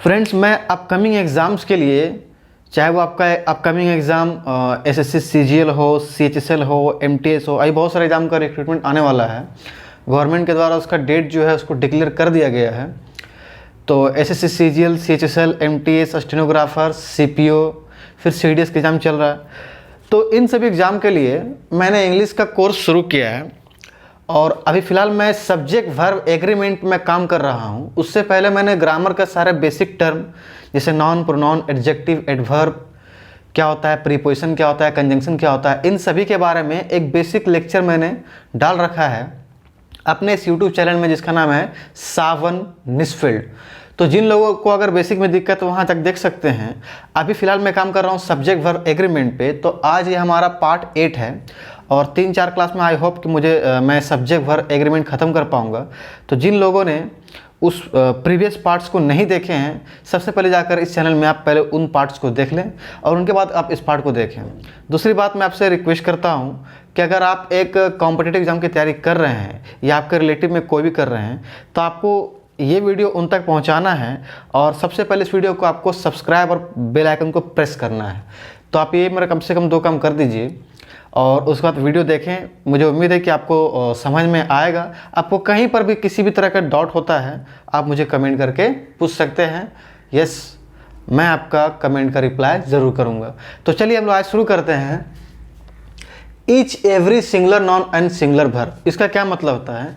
Friends, मैं upcoming exams के लिए, चाहे वो आपका अपकमिंग एग्ज़ाम एसएससी सीजीएल हो, सीएचएसएल हो, एमटीएस हो, अभी बहुत सारे एग्ज़ाम का रिक्रूटमेंट आने वाला है। गवर्नमेंट के द्वारा उसका डेट जो है उसको डिक्लेयर कर दिया गया है। तो SSC CGL, CHSL, MTS, stenographer, CPO, फिर सीडीएस का एग्ज़ाम चल रहा है। तो इन सभी एग्ज़ाम के लिए मैंने इंग्लिश का कोर्स शुरू किया है और अभी फ़िलहाल मैं सब्जेक्ट वर्ब एग्रीमेंट में काम कर रहा हूँ। उससे पहले मैंने ग्रामर का सारे बेसिक टर्म जैसे नॉन, प्रोनाउन, एडजेक्टिव, एडवर्ब क्या होता है, प्रीपोजिशन क्या होता है, कंजंक्शन क्या होता है, इन सभी के बारे में एक बेसिक लेक्चर मैंने डाल रखा है अपने इस यूट्यूब चैनल में जिसका नाम है सावन निस्फील्ड। तो जिन लोगों को अगर बेसिक में दिक्कत वहाँ तक देख सकते हैं। अभी फ़िलहाल मैं काम कर रहा हूँ सब्जेक्ट वर्ब एग्रीमेंट पे। तो आज ये हमारा पार्ट 8 है और 3-4 क्लास में आई होप कि मैं सब्जेक्ट वर्ब एग्रीमेंट ख़त्म कर पाऊँगा। तो जिन लोगों ने उस प्रीवियस पार्ट्स को नहीं देखे हैं, सबसे पहले जाकर इस चैनल में आप पहले उन पार्ट्स को देख लें और उनके बाद आप इस पार्ट को देखें। दूसरी बात, मैं आपसे रिक्वेस्ट करता हूँ कि अगर आप एक कॉम्पिटिटिव एग्ज़ाम की तैयारी कर रहे हैं या आपके रिलेटिव में कोई भी कर रहे हैं, तो आपको ये वीडियो उन तक पहुंचाना है और सबसे पहले इस वीडियो को आपको सब्सक्राइब और बेल आइकन को प्रेस करना है। तो आप ये मेरा कम से कम 2 काम कर दीजिए और उसके बाद वीडियो देखें। मुझे उम्मीद है कि आपको समझ में आएगा। आपको कहीं पर भी किसी भी तरह का डाउट होता है, आप मुझे कमेंट करके पूछ सकते हैं। यस, मैं आपका कमेंट का रिप्लाई ज़रूर करूँगा। तो चलिए हम लोग आज शुरू करते हैं। Each, every, singular noun and singular verb, इसका क्या मतलब होता है?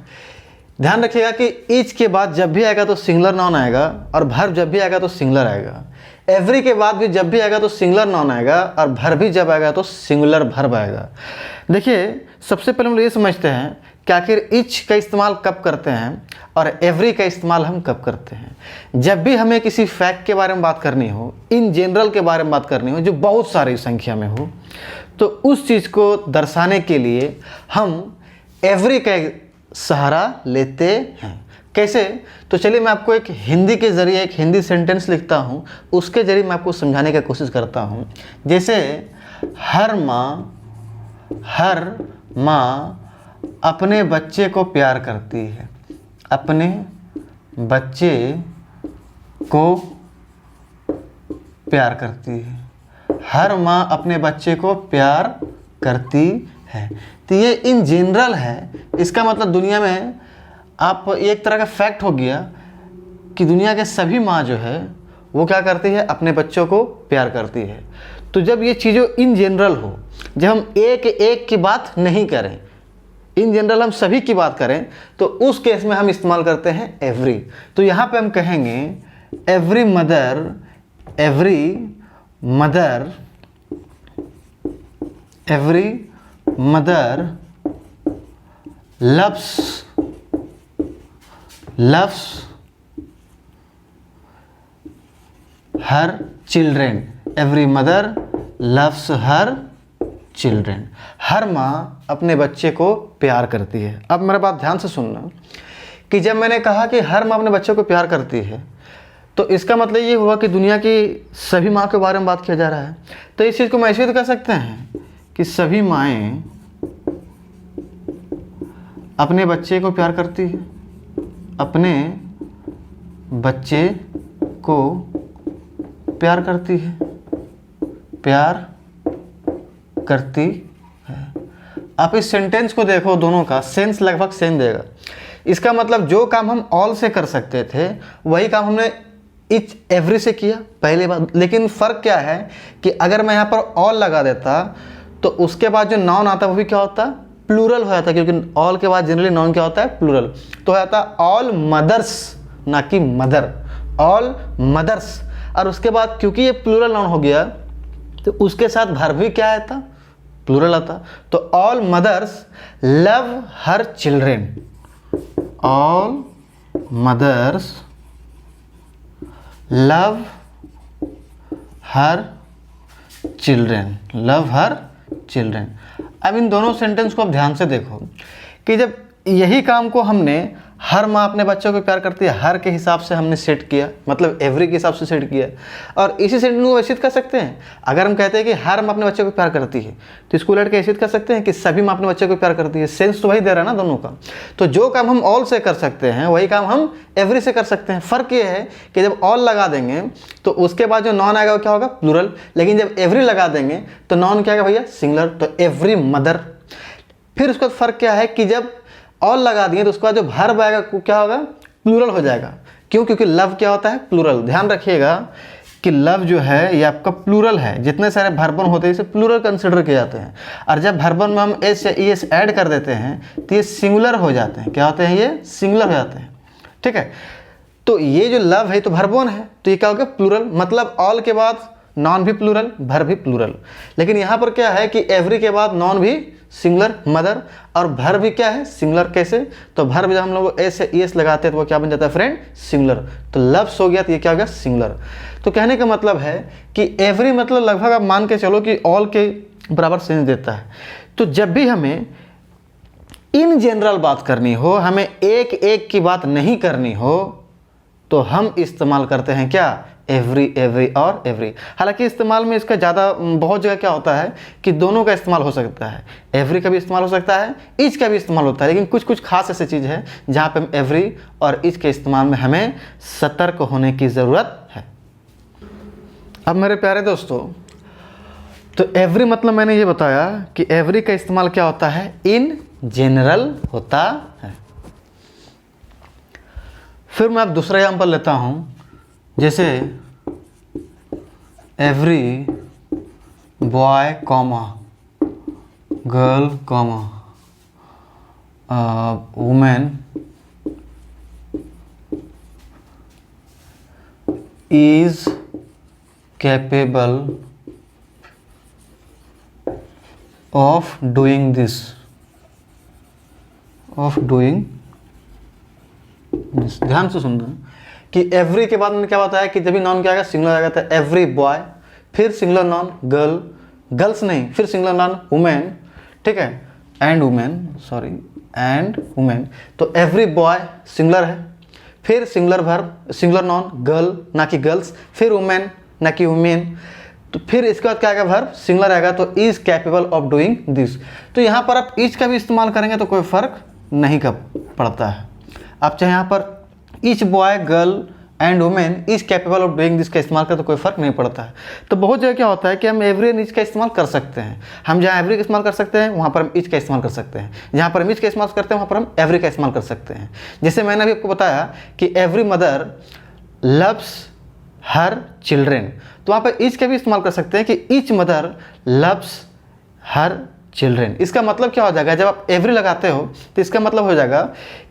ध्यान रखिएगा कि ईच के बाद जब भी आएगा तो सिंगुलर नाउन आएगा और वर्ब जब भी आएगा तो सिंगुलर आएगा। एवरी के बाद भी जब भी आएगा तो सिंगुलर नाउन आएगा और वर्ब भी जब आएगा तो सिंगुलर वर्ब आएगा। देखिए, सबसे पहले हम लोग ये समझते हैं कि आखिर ईच का इस्तेमाल कब करते हैं और एवरी का इस्तेमाल हम कब करते हैं। जब भी हमें किसी फैक्ट के बारे में बात करनी हो, इन जनरल के बारे में बात करनी हो जो बहुत सारी संख्या में हो, तो उस चीज़ को दर्शाने के लिए हम एवरी का सहारा लेते हैं। कैसे? तो चलिए मैं आपको एक हिंदी के ज़रिए एक हिंदी सेंटेंस लिखता हूँ, उसके ज़रिए मैं आपको समझाने की कोशिश करता हूँ। जैसे हर माँ अपने बच्चे को प्यार करती है। अपने बच्चे को प्यार करती है। हर माँ अपने बच्चे को प्यार करती है। तो ये इन जनरल है। इसका मतलब दुनिया में आप एक तरह का फैक्ट हो गया कि दुनिया के सभी माँ जो है वो क्या करती है, अपने बच्चों को प्यार करती है। तो जब ये चीज़ों इन जनरल हो, जब हम एक की बात नहीं करें, इन जनरल हम सभी की बात करें, तो उस केस में हम इस्तेमाल करते हैं एवरी। तो यहाँ पे हम कहेंगे every mother loves her children. Every mother loves her children. हर माँ अपने बच्चे को प्यार करती है। अब मेरा बात ध्यान से सुनना कि जब मैंने कहा कि हर माँ अपने बच्चे को प्यार करती है, तो इसका मतलब ये हुआ कि दुनिया की सभी माँ के बारे में बात किया जा रहा है। तो इस चीज़ को मैं ऐसे तो कह सकते हैं कि सभी माएँ अपने बच्चे को प्यार करती है, अपने बच्चे को प्यार करती है, प्यार करती है। आप इस सेंटेंस को देखो, दोनों का सेंस लगभग सेम देगा। इसका मतलब जो काम हम ऑल से कर सकते थे वही काम हमने ईच एवरी से किया पहले बात। लेकिन फ़र्क क्या है कि अगर मैं यहाँ पर ऑल लगा देता तो उसके बाद जो नाउन आता वो भी क्या होता, प्लूरल हो जाता, क्योंकि ऑल के बाद जनरली नाउन क्या होता है, प्लूरल। तो हो जाता ऑल मदर्स, ना कि मदर, ऑल मदर्स। और उसके बाद क्योंकि ये प्लूरल नाउन हो गया तो उसके साथ वर्ब भी क्या आता, प्लूरल आता। तो ऑल मदर्स लव हर चिल्ड्रेन। ऑल मदर्स लव हर चिल्ड्रेन, लव हर चिल्ड्रेन। अब इन दोनों सेंटेंस को आप ध्यान से देखो कि जब यही काम को हमने हर माँ अपने बच्चों को प्यार करती है, हर के हिसाब से हमने सेट किया, मतलब एवरी के हिसाब से सेट किया। और इसी सेंटेंस को ऐसे कर सकते हैं, अगर हम कहते हैं कि हर माँ अपने बच्चे को प्यार करती है, तो इसको उलट के ऐसे कर सकते हैं कि सभी माँ अपने बच्चे को प्यार करती है। सेंस तो वही दे रहा है ना दोनों का। तो जो काम हम ऑल से कर सकते हैं वही काम हम एवरी से कर सकते हैं। फ़र्क ये है कि जब ऑल लगा देंगे तो उसके बाद जो नॉन आएगा वो क्या होगा, प्लूरल। लेकिन जब एवरी लगा देंगे तो नॉन क्या आएगा भैया, सिंगुलर। तो एवरी मदर। फिर उसका फ़र्क क्या है कि जब ऑल लगा दिए तो उसके बाद जो वर्ब आएगा क्या होगा, प्लूरल हो जाएगा। क्यों? क्योंकि लव क्या होता है, प्लूरल। ध्यान रखिएगा कि लव जो है ये आपका प्लूरल है। जितने सारे वर्बन होते हैं इसे प्लूरल कंसिडर किए जाते हैं। और जब वर्बन में हम एस या ई एस ऐड कर देते हैं तो ये सिंगुलर हो जाते हैं। क्या होते हैं? ये सिंगुलर हो जाते हैं। ठीक है, तो ये जो लव है तो वर्बन है, तो ये क्या होगा, प्लूरल। मतलब ऑल के बाद नॉन भी प्लूरल, वर्ब भी प्लूरल। लेकिन यहाँ पर क्या है कि एवरी के बाद नॉन भी सिंगुलर, मदर, और वर्ब भी क्या है, सिंगुलर। कैसे? तो वर्ब जब हम लोग एस या ई एस लगाते हैं तो वो क्या बन जाता है फ्रेंड, सिंगुलर। तो लव्स हो गया तो ये क्या हो गया, सिंगुलर। तो कहने का मतलब है कि एवरी मतलब लगभग आप मान के चलो कि ऑल के बराबर सेंस देता है। तो जब भी हमें इन जनरल बात करनी हो, हमें एक एक की बात नहीं करनी हो, तो हम इस्तेमाल करते हैं क्या, एवरी, एवरी और एवरी। हालांकि इस्तेमाल में इसका ज़्यादा बहुत जगह क्या होता है कि दोनों का इस्तेमाल हो सकता है। एवरी का भी इस्तेमाल हो सकता है, ईच का भी इस्तेमाल होता है। लेकिन कुछ कुछ खास ऐसी चीज़ है जहाँ पे हम एवरी और ईच के इस्तेमाल में हमें सतर्क होने की ज़रूरत है। अब मेरे प्यारे दोस्तों, तो एवरी मतलब मैंने ये बताया कि एवरी का इस्तेमाल क्या होता है, इन जनरल होता है। फिर मैं अब दूसरा एग्जाम्पल लेता हूँ, जैसे every boy comma girl comma women is capable of doing this, of doing this. ध्यान से सुनना कि एवरी के बाद मैंने क्या बताया कि जब भी नॉन क्या आएगा, सिंगुलर आएगा। तो एवरी बॉय, फिर सिंगुलर नॉन गर्ल, गर्ल्स नहीं, फिर सिंगुलर नॉन वुमेन, ठीक है, and women, sorry, and women. तो एवरी बॉय सिंगुलर है, फिर singular verb, singular non girl ना कि गर्ल्स, फिर वुमेन ना कि वुमेन। तो फिर इसके बाद क्या आएगा, वर्ब सिंगुलर आएगा, तो is capable of doing this. तो यहाँ पर आप इज का भी इस्तेमाल करेंगे तो कोई फर्क नहीं पड़ता है। आप चाहे यहाँ पर each boy girl and women is capable of doing this का इस्तेमाल करें तो कोई फर्क नहीं पड़ता है। तो बहुत जगह क्या होता है कि हम एवरी एंड ईच का इस्तेमाल कर सकते हैं। हम जहाँ एवरी का इस्तेमाल कर सकते हैं वहाँ पर हम ईच का इस्तेमाल कर सकते हैं, जहाँ पर हम ईच का इस्तेमाल करते हैं वहाँ पर हम एवरी का इस्तेमाल कर सकते हैं। जैसे मैंने अभी आपको बताया कि every mother loves her children, तो वहाँ पर ईच का भी इस्तेमाल कर सकते हैं कि each mother loves her children. इसका मतलब क्या हो जाएगा, जब आप एवरी लगाते हो तो इसका मतलब हो जाएगा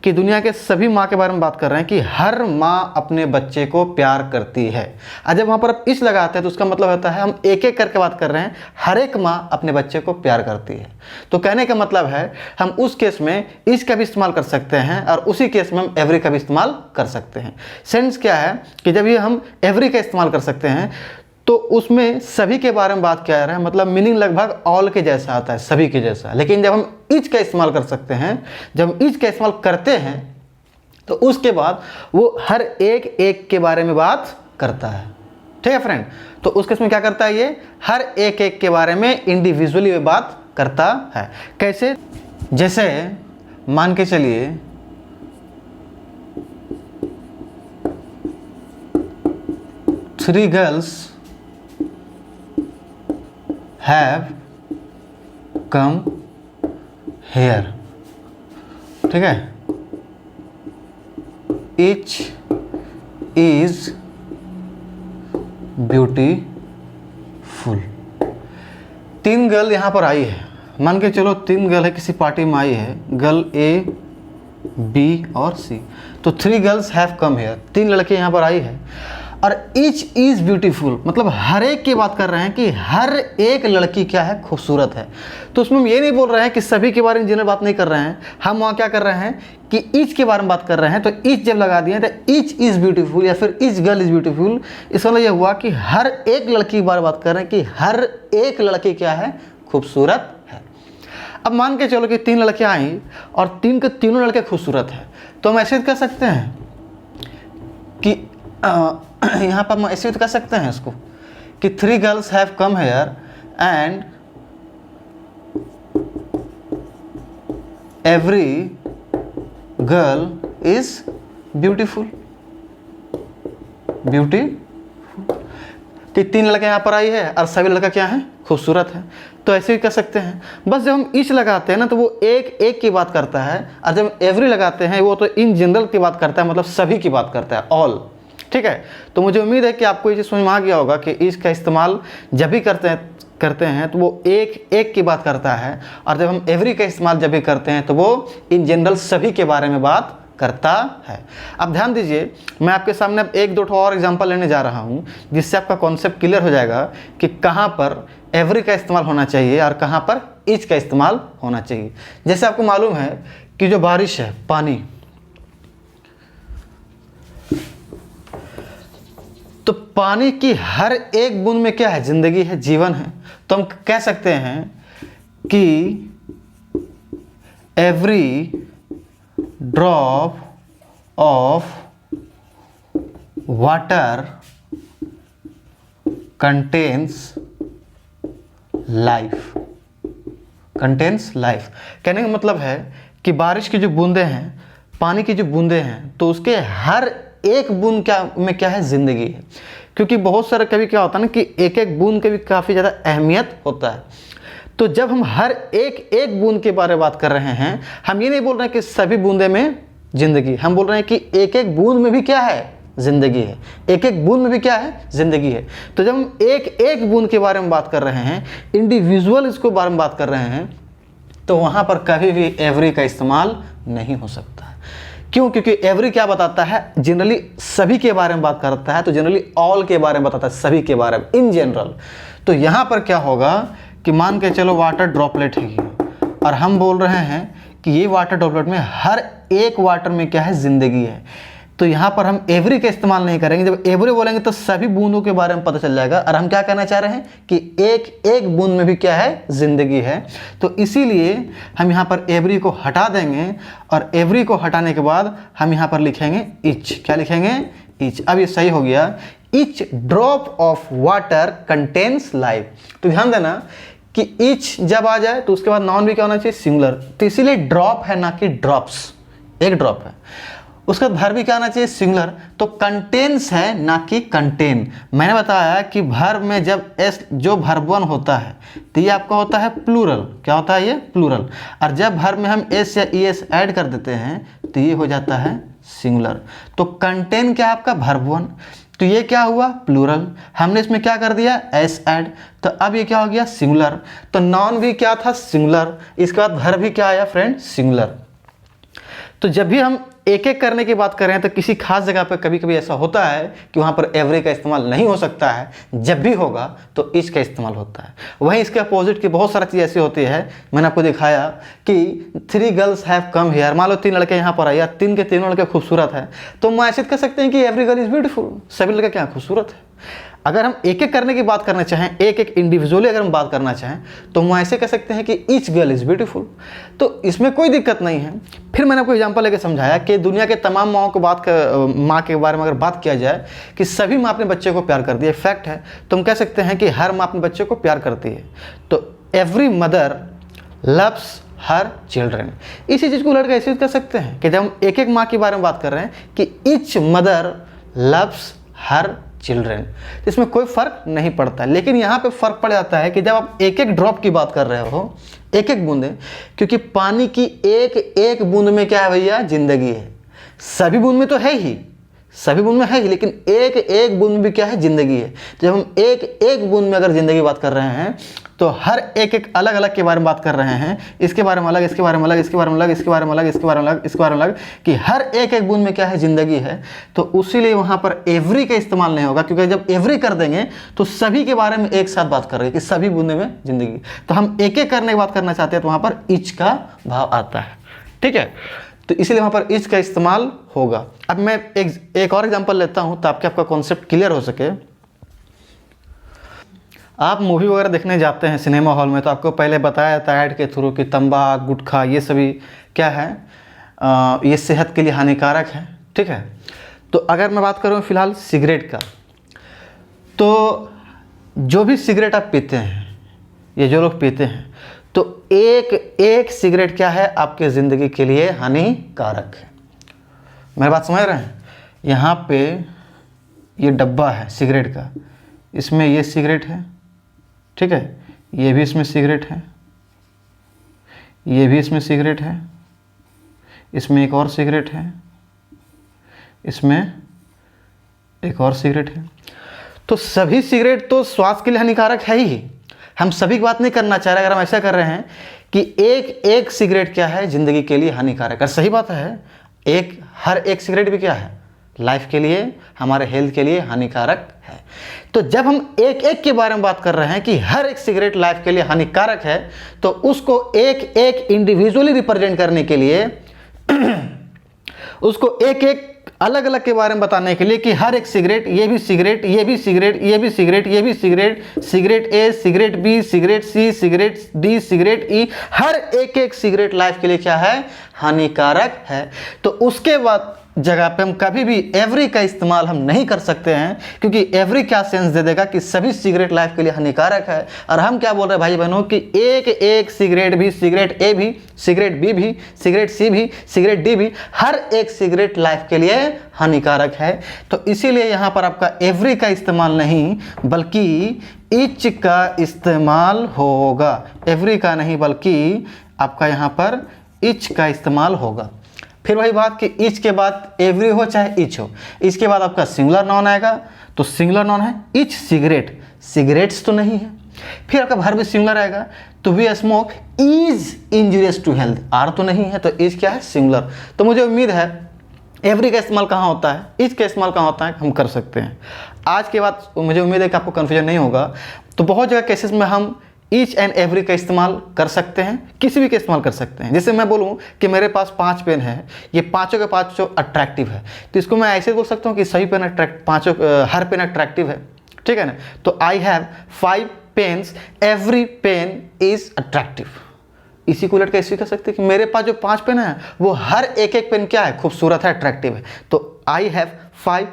कि दुनिया के सभी माँ के बारे में बात कर रहे हैं कि हर माँ अपने बच्चे को प्यार करती है। और जब वहाँ पर आप इस लगाते हैं तो उसका मतलब होता है हम एक एक करके बात कर रहे हैं, हर एक माँ अपने बच्चे को प्यार करती है। तो कहने का मतलब है हम उस केस में इस का भी इस्तेमाल कर सकते हैं और उसी केस में हम एवरी का भी इस्तेमाल कर सकते हैं। सेंस क्या है कि जब ये हम एवरी का इस्तेमाल कर सकते हैं तो उसमें सभी के बारे में बात क्या रहे हैं, मतलब मीनिंग लगभग ऑल के जैसा आता है, सभी के जैसा। लेकिन जब हम ईच का इस्तेमाल कर सकते हैं, जब हम ईच का इस्तेमाल करते हैं तो उसके बाद वो हर एक एक के बारे में बात करता है। ठीक है फ्रेंड, तो उस केस में क्या करता है, ये हर एक एक के बारे में इंडिविजुअली बात करता है। कैसे? जैसे मान के चलिए 3 गर्ल्स have come here, ठीक है, each is beautiful। 3 गर्ल यहाँ पर आई है, मान के चलो 3 गर्ल है, किसी पार्टी में आई है, गर्ल ए, बी और सी। तो 3 गर्ल्स हैव कम हेयर, 3 लड़के यहाँ पर आई है। और ईच इज़ ब्यूटीफुल मतलब हर एक की बात कर रहे हैं कि हर एक लड़की क्या है, खूबसूरत है। तो उसमें हम ये नहीं बोल रहे हैं कि सभी के बारे में जनरल बात नहीं कर रहे हैं, हम वहाँ क्या कर रहे हैं कि ईच के बारे में बात कर रहे हैं। तो ईच जब लगा दिए तो ईच इज़ ब्यूटीफुल या फिर ईच गर्ल इज़ ब्यूटीफुल, इसका मतलब यह हुआ कि हर एक लड़की के बारे में बात कर रहे हैं कि हर एक लड़की क्या है, खूबसूरत है। अब मान के चलो कि 3 लड़कियाँ आई और 3 के तीनों लड़के खूबसूरत हैं, तो हम ऐसे कह सकते हैं कि यहाँ पर हम ऐसे कह सकते हैं इसको कि 3 girls have come here and every girl is beautiful. कि 3 लड़के यहाँ पर आई है और सभी लड़का क्या है, खूबसूरत है। तो ऐसे भी कर सकते हैं। बस जब हम ईच लगाते हैं ना तो वो एक की बात करता है, और जब एवरी लगाते हैं वो तो इन जनरल की बात करता है, मतलब सभी की बात करता है, ऑल। ठीक है, तो मुझे उम्मीद है कि आपको ये चीज़ समझ में आ गया होगा कि ईच का इस्तेमाल जब भी करते हैं तो वो एक की बात करता है, और जब हम एवरी का इस्तेमाल जब भी करते हैं तो वो इन जनरल सभी के बारे में बात करता है। अब ध्यान दीजिए, मैं आपके सामने अब 1-2 और एग्जांपल लेने जा रहा हूं, जिससे आपका कॉन्सेप्ट क्लियर हो जाएगा कि कहां पर एवरी का इस्तेमाल होना चाहिए और कहां पर ईच का इस्तेमाल होना चाहिए। जैसे आपको मालूम है कि जो बारिश है, पानी, तो पानी की हर एक बूंद में क्या है, जिंदगी है, जीवन है। तो हम कह सकते हैं कि every drop of water contains life. कहने का मतलब है कि बारिश की जो बूंदें हैं, पानी की जो बूंदें हैं, तो उसके हर एक बूंद में क्या है, जिंदगी है। क्योंकि बहुत सारा कभी क्या होता है ना कि एक बूंद के भी काफ़ी ज़्यादा अहमियत होता है। तो जब हम हर एक बूंद के बारे में बात कर रहे हैं, हम ये नहीं बोल रहे हैं कि सभी बूंदे में जिंदगी, हम बोल रहे हैं कि एक बूंद में भी क्या है, जिंदगी है। एक बूंद में भी क्या है, जिंदगी है। तो जब हम एक बूंद के बारे में बात कर रहे हैं, इंडिविजुअल इसको बारे में बात कर रहे हैं, तो वहाँ पर कभी भी एवरी का इस्तेमाल नहीं हो सकता है। क्यों? क्योंकि एवरी क्या बताता है, जनरली सभी के बारे में बात करता है, तो जनरली ऑल के बारे में बताता है, सभी के बारे में, इन जनरल। तो यहाँ पर क्या होगा कि मान के चलो वाटर ड्रॉपलेट है और हम बोल रहे हैं कि ये वाटर ड्रॉपलेट में हर एक वाटर में क्या है, जिंदगी है। तो यहाँ पर हम एवरी का इस्तेमाल नहीं करेंगे। जब एवरी बोलेंगे तो सभी बूंदों के बारे में पता चल जाएगा, और हम क्या कहना चाह रहे हैं कि एक बूंद में भी क्या है, जिंदगी है। तो इसीलिए हम यहाँ पर एवरी को हटा देंगे, और एवरी को हटाने के बाद हम यहाँ पर लिखेंगे ईच। क्या लिखेंगे, ईच। अब ये सही हो गया, each drop of water contains life. तो ध्यान देना कि ईच जब आ जाए तो उसके बाद नाउन भी क्या होना चाहिए, सिंगुलर। तो इसीलिए ड्रॉप है, ना कि ड्रॉप्स, एक ड्रॉप है। उसका वर्ब भी क्या आना चाहिए, सिंगुलर। तो कंटेन्स है, ना कि कंटेन। मैंने बताया कि वर्ब में जब एस जो वर्ब 1 होता है तो ये आपका होता है प्लूरल। क्या होता है ये, प्लूरल। और जब वर्ब में हम एस या ई एस ऐड कर देते हैं तो ये हो जाता है सिंगुलर। तो कंटेन क्या है आपका, वर्ब 1। तो ये क्या हुआ, प्लूरल। हमने इसमें क्या कर दिया, एस ऐड। तो अब ये क्या हो गया, सिंगुलर। तो नाउन भी क्या था, सिंगुलर। इसके बाद वर्ब भी क्या आया फ्रेंड, सिंगुलर। तो जब भी हम एक करने की बात करें तो किसी खास जगह पर कभी कभी ऐसा होता है कि वहाँ पर एवरी का इस्तेमाल नहीं हो सकता है। जब भी होगा तो ईच का इस्तेमाल होता है। वहीं इसके अपोजिट की बहुत सारी चीज़ ऐसी होती है। मैंने आपको दिखाया कि 3 गर्ल्स हैव कम हियर। मान लो 3 लड़के यहाँ पर आए, या 3 के तीनों लड़के खूबसूरत हैं, तो हम ऐसे कह सकते हैं कि एवरी गर्ल इज ब्यूटीफुल। सभी लड़के क्या खूबसूरत है। अगर हम एक करने की बात करना चाहें, एक इंडिविजुअली अगर हम बात करना चाहें, तो हम ऐसे कह सकते हैं कि ईच गर्ल इज़ ब्यूटीफुल। तो इसमें कोई दिक्कत नहीं है। फिर मैंने आपको एग्जांपल लेकर समझाया कि दुनिया के तमाम माँओं को माँ के बारे में अगर बात किया जाए कि सभी माँ अपने बच्चे को प्यार करती है, फैक्ट है, तो हम कह सकते हैं कि हर माँ अपने बच्चे को प्यार करती है। तो every mother loves her children. इसी चीज़ को उलट कर ऐसे कह सकते हैं कि जब हम एक माँ के बारे में बात कर रहे हैं कि each mother loves her children, इसमें कोई फर्क नहीं पड़ता। लेकिन यहाँ पे फर्क पड़ जाता है कि जब आप एक ड्रॉप की बात कर रहे हो, एक बूंदे, क्योंकि पानी की एक बूंद में क्या है भैया, जिंदगी है। सभी बूंद में तो है ही, सभी बूंद में है ही, लेकिन एक बूंद में भी क्या है, जिंदगी है। जब हम एक बूंद में अगर जिंदगी बात कर रहे हैं तो हर एक अलग अलग के बारे में बात कर रहे हैं। इसके बारे में अलग, इसके बारे में अलग, इसके बारे में अलग, इसके बारे में अलग, इसके बारे में अलग, इसके बारे में अलग, कि हर एक बूंद में क्या है, जिंदगी है। तो उसीलिए वहाँ पर एवरी का इस्तेमाल नहीं होगा, क्योंकि जब एवरी कर देंगे तो सभी के बारे में एक साथ बात कर रहे हैं कि सभी बूंदे में जिंदगी। तो हम एक करने की बात करना चाहते हैं तो वहाँ पर ईच का भाव आता है। ठीक है, तो इसीलिए वहाँ पर ईच का इस्तेमाल होगा। अब मैं एक और एग्जांपल लेता हूँ ताकि आपका कॉन्सेप्ट क्लियर हो सके। आप मूवी वगैरह देखने जाते हैं सिनेमा हॉल में, तो आपको पहले बताया जाता है ऐड के थ्रू कि तंबाकू, गुटखा, ये सभी क्या है, ये सेहत के लिए हानिकारक है, ठीक है। तो अगर मैं बात करूँ फिलहाल सिगरेट का, तो जो भी सिगरेट आप पीते हैं, ये जो लोग पीते हैं, तो एक सिगरेट क्या है, आपके ज़िंदगी के लिए हानिकारक है। मेरी बात समझ रहे हैं? यहाँ पे ये डब्बा है सिगरेट का, इसमें ये सिगरेट है, ठीक है, ये भी इसमें सिगरेट है, ये भी इसमें सिगरेट है, इसमें एक और सिगरेट है, इसमें एक और सिगरेट है। तो सभी सिगरेट तो स्वास्थ्य के लिए हानिकारक है ही। हम सभी की बात नहीं करना चाह रहे, अगर हम ऐसा कर रहे हैं कि एक सिगरेट क्या है, ज़िंदगी के लिए हानिकारक है। सही बात है, हर एक सिगरेट भी क्या है, लाइफ के लिए, हमारे हेल्थ के लिए हानिकारक है। तो जब हम एक के बारे में बात कर रहे हैं कि हर एक सिगरेट लाइफ के लिए हानिकारक है, तो उसको एक इंडिविजुअली रिप्रेजेंट करने के लिए उसको एक अलग अलग के बारे में बताने के लिए कि हर एक सिगरेट, ये भी सिगरेट, ये भी सिगरेट, ये भी सिगरेट, ये भी सिगरेट, सिगरेट ए, सिगरेट बी, सिगरेट सी, सिगरेट डी, सिगरेट ई, हर एक सिगरेट लाइफ के लिए क्या है, हानिकारक है। तो उसके बाद जगह पे हम कभी भी एवरी का इस्तेमाल हम नहीं कर सकते हैं, क्योंकि एवरी क्या सेंस दे देगा कि सभी सिगरेट लाइफ के लिए हानिकारक है। और हम क्या बोल रहे हैं भाई बहनों कि एक सिगरेट भी, सिगरेट ए भी, सिगरेट बी भी, सिगरेट सी भी, सिगरेट डी भी, हर एक सिगरेट लाइफ के लिए हानिकारक है। तो इसीलिए यहाँ पर आपका एवरी का इस्तेमाल नहीं बल्कि ईच का इस्तेमाल होगा। एवरी का नहीं बल्कि आपका यहाँ पर ईच का इस्तेमाल होगा। फिर वही बात कि ईच के बाद एवरी हो चाहे ईच हो, इसके बाद आपका सिंगुलर नाउन आएगा, तो सिंगुलर नाउन है ईच सिगरेट, सिगरेट्स तो नहीं है। फिर आपका वर्ब भी सिंगुलर आएगा, तो we smoke is injurious to health, are तो नहीं है, तो ईच क्या है, सिंगुलर। तो मुझे उम्मीद है एवरी का इस्तेमाल कहाँ होता है, ईच का इस्तेमाल कहाँ होता है, हम कर सकते हैं। आज के बाद मुझे उम्मीद है कि आपको कन्फ्यूजन नहीं होगा। तो बहुत जगह केसेस में हम ईच एंड एवरी का इस्तेमाल कर सकते हैं, किसी भी का इस्तेमाल कर सकते हैं। जैसे मैं बोलूं कि मेरे पास 5 पेन है, ये पांचों के पांचों अट्रैक्टिव है, तो इसको मैं ऐसे बोल सकता हूं कि सभी पेन हर पेन अट्रैक्टिव है, ठीक है ना। तो I have 5 pens, every pen is attractive. इसी को उलट के ऐसे कर सकते हैं कि मेरे पास जो 5 पेन है वो हर एक पेन क्या है, खूबसूरत है, अट्रैक्टिव है। तो I have 5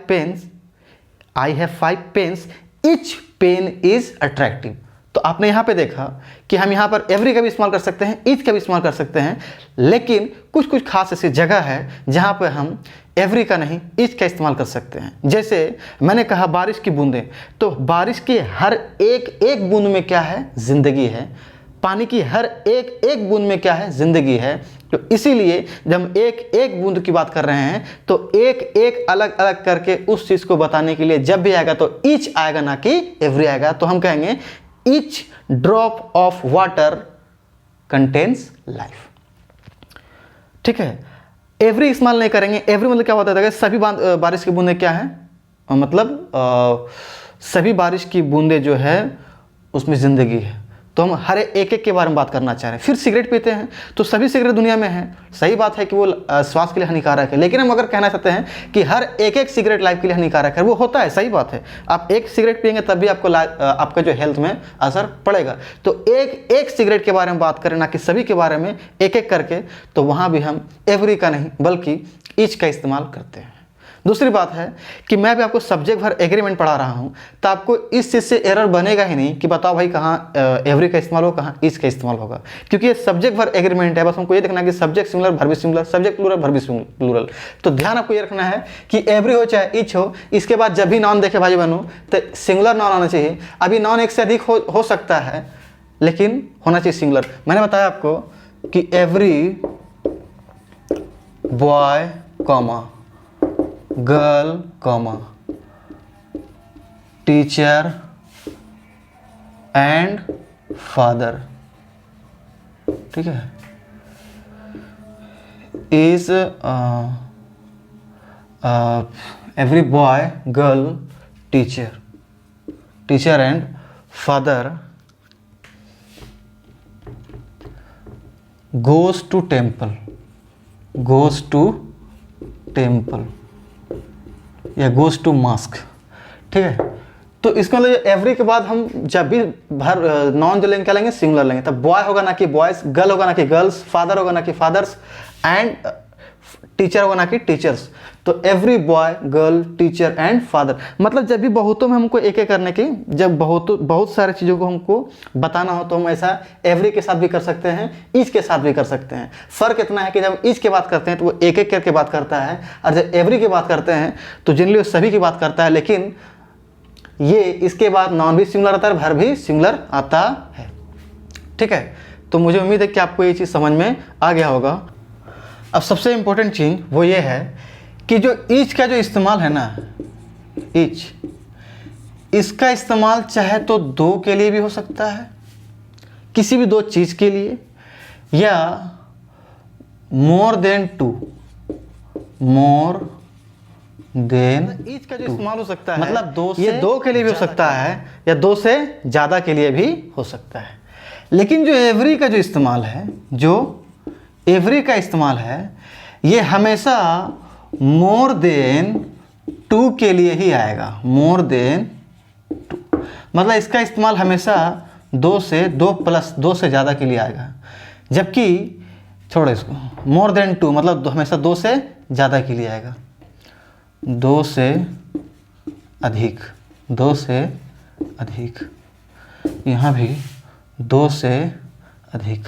pens, each pen is attractive. तो आपने यहाँ पे देखा कि हम यहाँ पर एवरी का भी इस्तेमाल कर सकते हैं, ईच का भी इस्तेमाल कर सकते हैं, लेकिन कुछ खास ऐसी जगह है जहाँ पे हम एवरी का नहीं ईच का इस्तेमाल कर सकते हैं। जैसे मैंने कहा बारिश की बूंदें, तो बारिश की हर एक बूंद में क्या है, जिंदगी है। पानी की हर एक बूंद में क्या है, जिंदगी है। तो इसीलिए जब हम एक बूंद की बात कर रहे हैं तो एक अलग अलग करके उस चीज़ को बताने के लिए जब भी आएगा तो ईच आएगा, ना कि एवरी आएगा। तो हम कहेंगे Each drop of water contains life, ठीक है। एवरी इस्तेमाल नहीं करेंगे। एवरी मतलब क्या होता है, सभी बारिश की बूंदें क्या है, मतलब सभी बारिश की बूंदें जो है उसमें ज़िंदगी है। तो हम हर एक के बारे में बात करना चाह रहे हैं। फिर सिगरेट पीते हैं, तो सभी सिगरेट दुनिया में है, सही बात है कि वो स्वास्थ्य के लिए हानिकारक है, लेकिन हम अगर कहना चाहते हैं कि हर एक सिगरेट लाइफ के लिए हानिकारक है, वो होता है, सही बात है। आप एक सिगरेट पिएंगे तब भी आपको आपका जो हेल्थ में असर पड़ेगा। तो एक सिगरेट के बारे में बात करें, ना कि सभी के बारे में एक करके, तो वहाँ भी हम एवरी का नहीं बल्कि ईच का इस्तेमाल करते हैं। दूसरी बात है कि मैं भी आपको सब्जेक्ट वर्ब एग्रीमेंट पढ़ा रहा हूं, तो आपको इस चीज़ से एरर बनेगा ही नहीं कि बताओ भाई कहाँ एवरी का इस्तेमाल होगा, कहाँ ईच का इस्तेमाल होगा, क्योंकि ये सब्जेक्ट वर्ब एग्रीमेंट है। बस हमको ये देखना है कि subject singular, verb singular, subject plural, verb plural. तो ध्यान आपको ये रखना है कि एवरी हो चाहे ईच हो, इसके बाद जब भी नॉन देखे भाई बहनों तो सिंगुलर नॉन आना चाहिए। अभी नॉन एक से अधिक हो सकता है, लेकिन होना चाहिए सिंगुलर। मैंने बताया आपको कि every boy comma girl comma teacher and father, ठीक है, is every boy girl teacher and father goes to temple या goes to mosque, ठीक है। तो इसका मतलब एवरी के बाद हम जब भी नॉन जो लेंगे क्या लेंगे, सिंगुलर लेंगे। तब बॉय होगा ना कि बॉयज, गर्ल होगा ना कि गर्ल्स, फादर होगा ना कि फादर्स, एंड टीचर होगा ना कि टीचर्स। तो every boy, girl, teacher and father, मतलब जब भी बहुतों में हमको एक एक करने की, जब बहुत सारी चीज़ों को हमको बताना हो तो हम ऐसा एवरी के साथ भी कर सकते हैं, ईच के साथ भी कर सकते हैं। फ़र्क इतना है कि जब ईच की बात करते हैं तो वो एक एक करके बात करता है, और जब एवरी की बात करते हैं तो जनरली वो सभी की बात करता है। लेकिन ये इसके बाद नाउन भी सिंगुलर आता है, वर्ब भी सिंगुलर आता है। ठीक है, तो मुझे उम्मीद है कि आपको ये चीज़ समझ में आ गया होगा। अब सबसे इम्पोर्टेंट चीज़ वो ये है कि जो ईच का जो इस्तेमाल है ना, ईच, इसका इस्तेमाल चाहे तो दो के लिए भी हो सकता है, किसी भी दो चीज़ के लिए, या more than two, more than each का जो इस्तेमाल हो सकता है, मतलब दो से, ये दो के लिए भी हो सकता है या दो से ज़्यादा के लिए भी हो सकता है। लेकिन जो एवरी का जो इस्तेमाल है, जो एवरी का इस्तेमाल है, ये हमेशा मोर देन टू के लिए ही आएगा। मोर देन टू मतलब इसका इस्तेमाल हमेशा दो से, दो प्लस दो से ज़्यादा के लिए आएगा। जबकि छोड़ो इसको, मोर देन टू मतलब हमेशा दो से ज़्यादा के लिए आएगा, दो से अधिक, दो से अधिक, यहाँ भी दो से अधिक,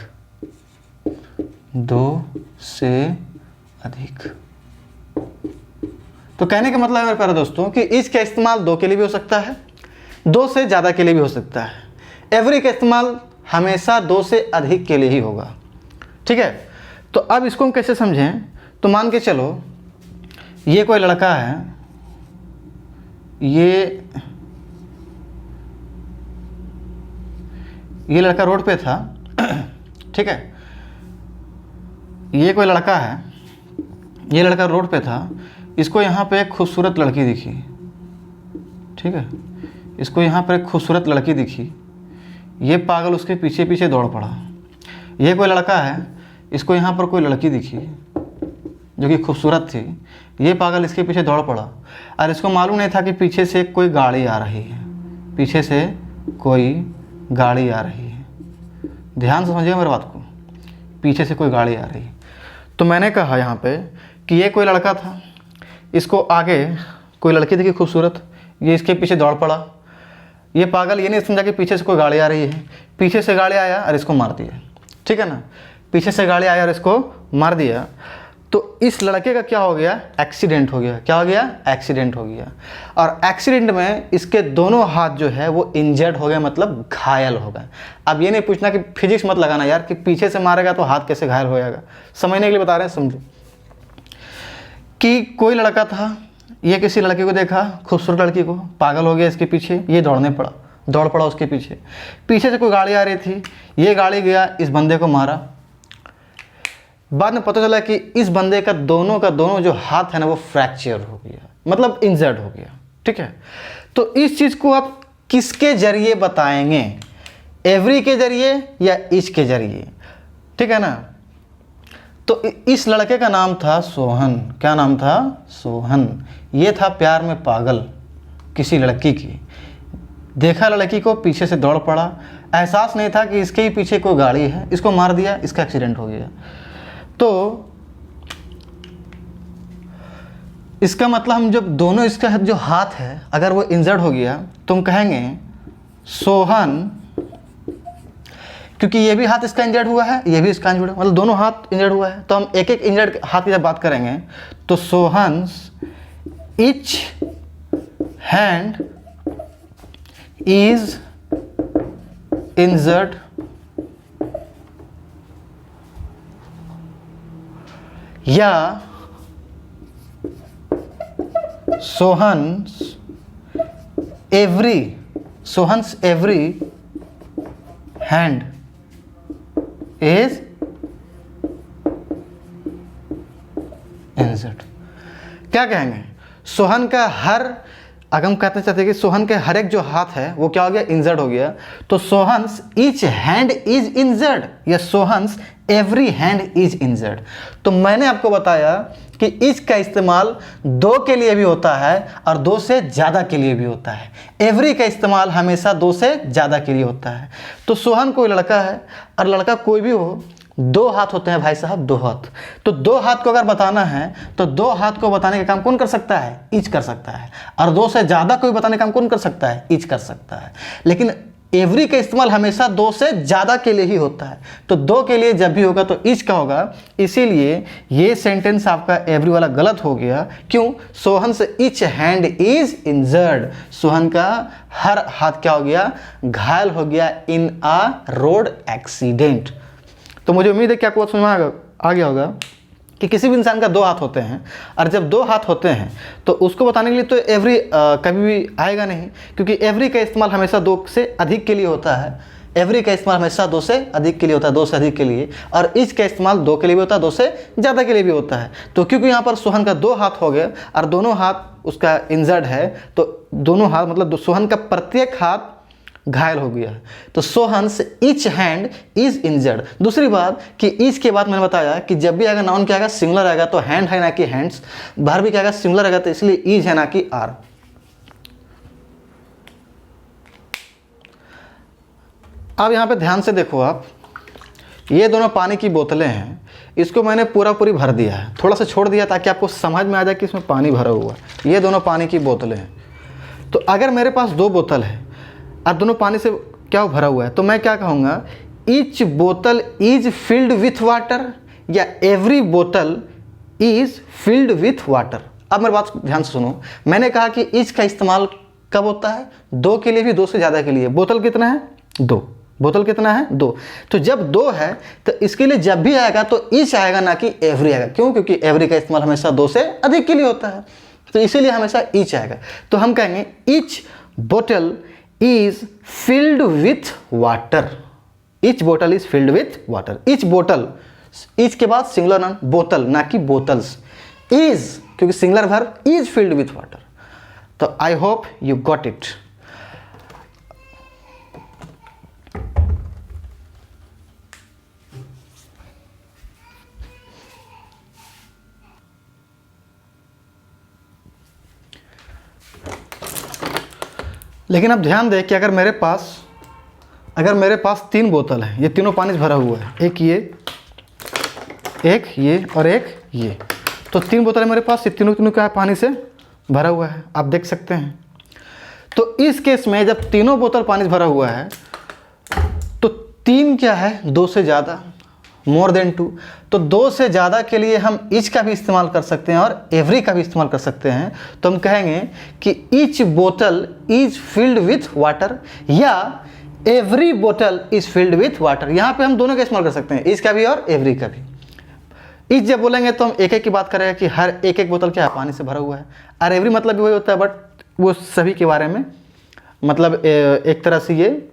दो से अधिक। तो कहने का मतलब है मेरे प्यारे दोस्तों कि इसका इस्तेमाल दो के लिए भी हो सकता है, दो से ज़्यादा के लिए भी हो सकता है। एवरी का इस्तेमाल हमेशा दो से अधिक के लिए ही होगा। ठीक है, तो अब इसको हम कैसे समझें? तो मान के चलो ये कोई लड़का है, ये लड़का रोड पे था। ठीक है, ये कोई लड़का है, ये लड़का रोड पे था, इसको यहाँ पे एक खूबसूरत लड़की दिखी। ठीक है, इसको यहाँ पर एक खूबसूरत लड़की दिखी, ये पागल उसके पीछे पीछे दौड़ पड़ा। ये कोई लड़का है, इसको यहाँ पर कोई लड़की दिखी जो कि खूबसूरत थी, ये पागल इसके पीछे दौड़ पड़ा, और इसको मालूम नहीं था कि पीछे से कोई गाड़ी आ रही है, पीछे से कोई गाड़ी आ रही है। ध्यान से समझिए मेरी बात को, पीछे से कोई गाड़ी आ रही है। तो मैंने कहा यहाँ पे कि ये कोई लड़का था, इसको आगे कोई लड़की दिखी खूबसूरत, ये इसके पीछे दौड़ पड़ा। ये पागल ये नहीं समझा कि पीछे से कोई गाड़ी आ रही है, पीछे से गाड़ी आया और इसको मार दिया। ठीक है ना, पीछे से गाड़ी आया और इसको मार दिया। तो इस लड़के का क्या हो गया? एक्सीडेंट हो गया। क्या हो गया? एक्सीडेंट हो गया। और एक्सीडेंट में इसके दोनों हाथ जो है वो इंजर्ड हो गए, मतलब घायल हो गए। अब ये नहीं पूछना कि फिजिक्स मत लगाना यार कि पीछे से मारेगा तो हाथ कैसे घायल हो जाएगा, समझने के लिए बता रहे हैं। समझो कि कोई लड़का था, ये किसी लड़की को देखा, खूबसूरत लड़की को, पागल हो गया इसके पीछे, ये दौड़ पड़ा उसके पीछे। पीछे से कोई गाड़ी आ रही थी, ये गाड़ी गया इस बंदे को मारा। बाद में पता चला कि इस बंदे का दोनों जो हाथ है ना वो फ्रैक्चर हो गया, मतलब इंजर्ड हो गया। ठीक है, तो इस चीज़ को आप किसके जरिए बताएंगे? एवरी के जरिए या ईच के जरिए? ठीक है ना। तो इस लड़के का नाम था सोहन। क्या नाम था? सोहन। ये था प्यार में पागल किसी लड़की की, देखा लड़की को, पीछे से दौड़ पड़ा, एहसास नहीं था कि इसके ही पीछे कोई गाड़ी है, इसको मार दिया, इसका एक्सीडेंट हो गया। तो इसका मतलब हम जब दोनों इसका जो हाथ है अगर वो इंजर्ड हो गया तो हम कहेंगे सोहन, क्योंकि ये भी हाथ इसका इंजर्ड हुआ है, ये भी इसका इंजर्ड, मतलब दोनों हाथ इंजर्ड हुआ है। तो हम एक एक इंजर्ड हाथ की जब बात करेंगे तो Sohan's each hand is injured या Sohan's every hand is injured. क्या कहेंगे? सोहन का हर, अगर हम कहते चाहते हैं कि सोहन के हर एक जो हाथ है वो क्या हो गया? इंजर्ड हो गया। तो Sohan's each hand is injured या Sohan's every hand is injured. तो मैंने आपको बताया कि इसका इस्तेमाल दो के लिए भी होता है और दो से ज़्यादा के लिए भी होता है। एवरी का इस्तेमाल हमेशा दो से ज़्यादा के लिए होता है। तो सोहन कोई लड़का है, और लड़का कोई भी हो, दो हाथ होते हैं भाई साहब, दो हाथ। तो दो हाथ को अगर बताना है तो दो हाथ को बताने का काम कौन कर सकता है? ईच कर सकता है। और दो से ज़्यादा कोई बताने का काम कौन कर सकता है? ईच कर सकता है। लेकिन एवरी का इस्तेमाल हमेशा दो से ज़्यादा के लिए ही होता है। तो दो के लिए जब भी होगा तो ईच का होगा। इसीलिए ये सेंटेंस आपका एवरी वाला गलत हो गया। क्यों? सोहन से each hand is injured. Sohan का हर हाथ क्या हो गया? घायल हो गया इन आ रोड एक्सीडेंट। तो मुझे उम्मीद है कि आपको समझ में आ गया होगा कि किसी भी इंसान का दो हाथ होते हैं, और जब दो हाथ होते हैं तो उसको बताने के लिए तो एवरी कभी भी आएगा नहीं, क्योंकि एवरी का इस्तेमाल हमेशा दो से अधिक के लिए होता है। एवरी का इस्तेमाल हमेशा दो से अधिक के लिए होता है, दो से अधिक के लिए। और ईच का इस्तेमाल दो के लिए भी होता है, दो से ज़्यादा के लिए भी होता है। तो क्योंकि यहाँ पर सोहन का दो हाथ हो गया और दोनों हाथ उसका इंजर्ड है, तो दोनों हाथ मतलब सोहन का प्रत्येक हाथ घायल हो गया है। तो Sohan's each hand is injured. दूसरी बात कि ईच के बाद मैंने बताया कि जब भी आएगा नाउन क्या आएगा? सिंगुलर आएगा, तो हैंड है ना कि हैंड्स। वर्ब भी क्या आएगा? सिंगुलर आएगा, तो इसलिए ईज है ना कि आर। अब यहाँ पे ध्यान से देखो आप, ये दोनों पानी की बोतलें हैं, इसको मैंने पूरा पूरी भर दिया है, थोड़ा सा छोड़ दिया ताकि आपको समझ में आ जाए कि इसमें पानी भरा हुआ है। ये दोनों पानी की बोतलें हैं। तो अगर मेरे पास दो बोतल है और दोनों पानी से क्या भरा हुआ है, तो मैं क्या कहूँगा? ईच बोतल इज फिल्ड विथ वाटर, या एवरी बोतल इज फिल्ड विथ वाटर। अब मेरी बात ध्यान से सुनो, मैंने कहा कि ईच का इस्तेमाल कब होता है? दो के लिए भी, दो से ज़्यादा के लिए। बोतल कितना है? दो। बोतल कितना है? दो। तो जब दो है तो इसके लिए जब भी आएगा तो ईच आएगा, ना कि एवरी आएगा। क्यों? क्योंकि एवरी का इस्तेमाल हमेशा दो से अधिक के लिए होता है, तो इसीलिए हमेशा ईच आएगा। तो हम कहेंगे ईच बोतल is filled with water. Each bottle is filled with water. Each bottle, each के बाद सिंगुलर नाउन, बोतल ना कि बोतल्स। is क्योंकि singular verb, is filled with water। तो I hope you got it. लेकिन अब ध्यान दें कि अगर मेरे पास तीन बोतल है, ये तीनों पानी से भरा हुआ है, एक ये और एक ये, तो तीन बोतल है मेरे पास, ये तीनों क्या है? पानी से भरा हुआ है, आप देख सकते हैं। तो इस केस में जब तीनों बोतल पानी से भरा हुआ है तो तीन क्या है? दो से ज़्यादा, मोर देन टू। तो दो से ज़्यादा के लिए हम ईच का भी इस्तेमाल कर सकते हैं और एवरी का भी इस्तेमाल कर सकते हैं। तो हम कहेंगे कि ईच बोतल इज फिल्ड विथ वाटर, या एवरी बोतल इज फिल्ड विथ वाटर। यहाँ पे हम दोनों का इस्तेमाल कर सकते हैं, ईच का भी और एवरी का भी। ईच जब बोलेंगे तो हम एक एक की बात करेंगे कि हर एक बोतल क्या है? पानी से भरा हुआ है। और एवरी मतलब भी वही होता है, बट वो सभी के बारे में, मतलब एक तरह से ये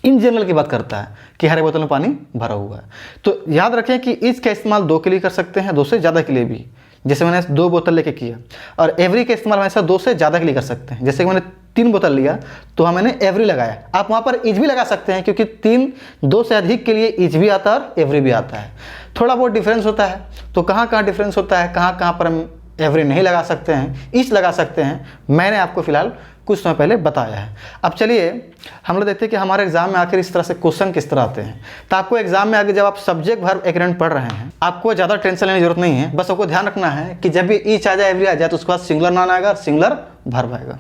इन जनरल की बात करता है कि हर एक बोतल में पानी भरा हुआ है। तो याद रखें कि ईच का इस्तेमाल दो के लिए कर सकते हैं, दो से ज़्यादा के लिए भी, जैसे मैंने दो बोतल लेके किया। और एवरी का इस्तेमाल हमेशा दो से ज़्यादा के लिए कर सकते हैं, जैसे कि मैंने तीन बोतल लिया तो हाँ मैंने एवरी लगाया। आप वहाँ पर ईच भी लगा सकते हैं, क्योंकि दो से अधिक के लिए ईच भी आता है और एवरी भी आता है। थोड़ा बहुत डिफरेंस होता है। तो कहाँ कहाँ डिफरेंस होता है, कहाँ कहाँ पर हम एवरी नहीं लगा सकते हैं, ईच लगा सकते हैं, मैंने आपको फिलहाल कुछ समय पहले बताया है। अब चलिए हम लोग देखते हैं कि हमारे एग्जाम में आखिर इस तरह से क्वेश्चन किस तरह आते हैं। तो आपको एग्जाम में आगे जब आप सब्जेक्ट वर्ब एग्रीमेंट पढ़ रहे हैं, आपको ज़्यादा टेंशन लेने की जरूरत नहीं है। बस आपको ध्यान रखना है कि जब भी ईच आ जाए, एवरी आ जाए, तो उसके बाद सिंगुलर नाउन आएगा और सिंगुलर वर्ब आएगा।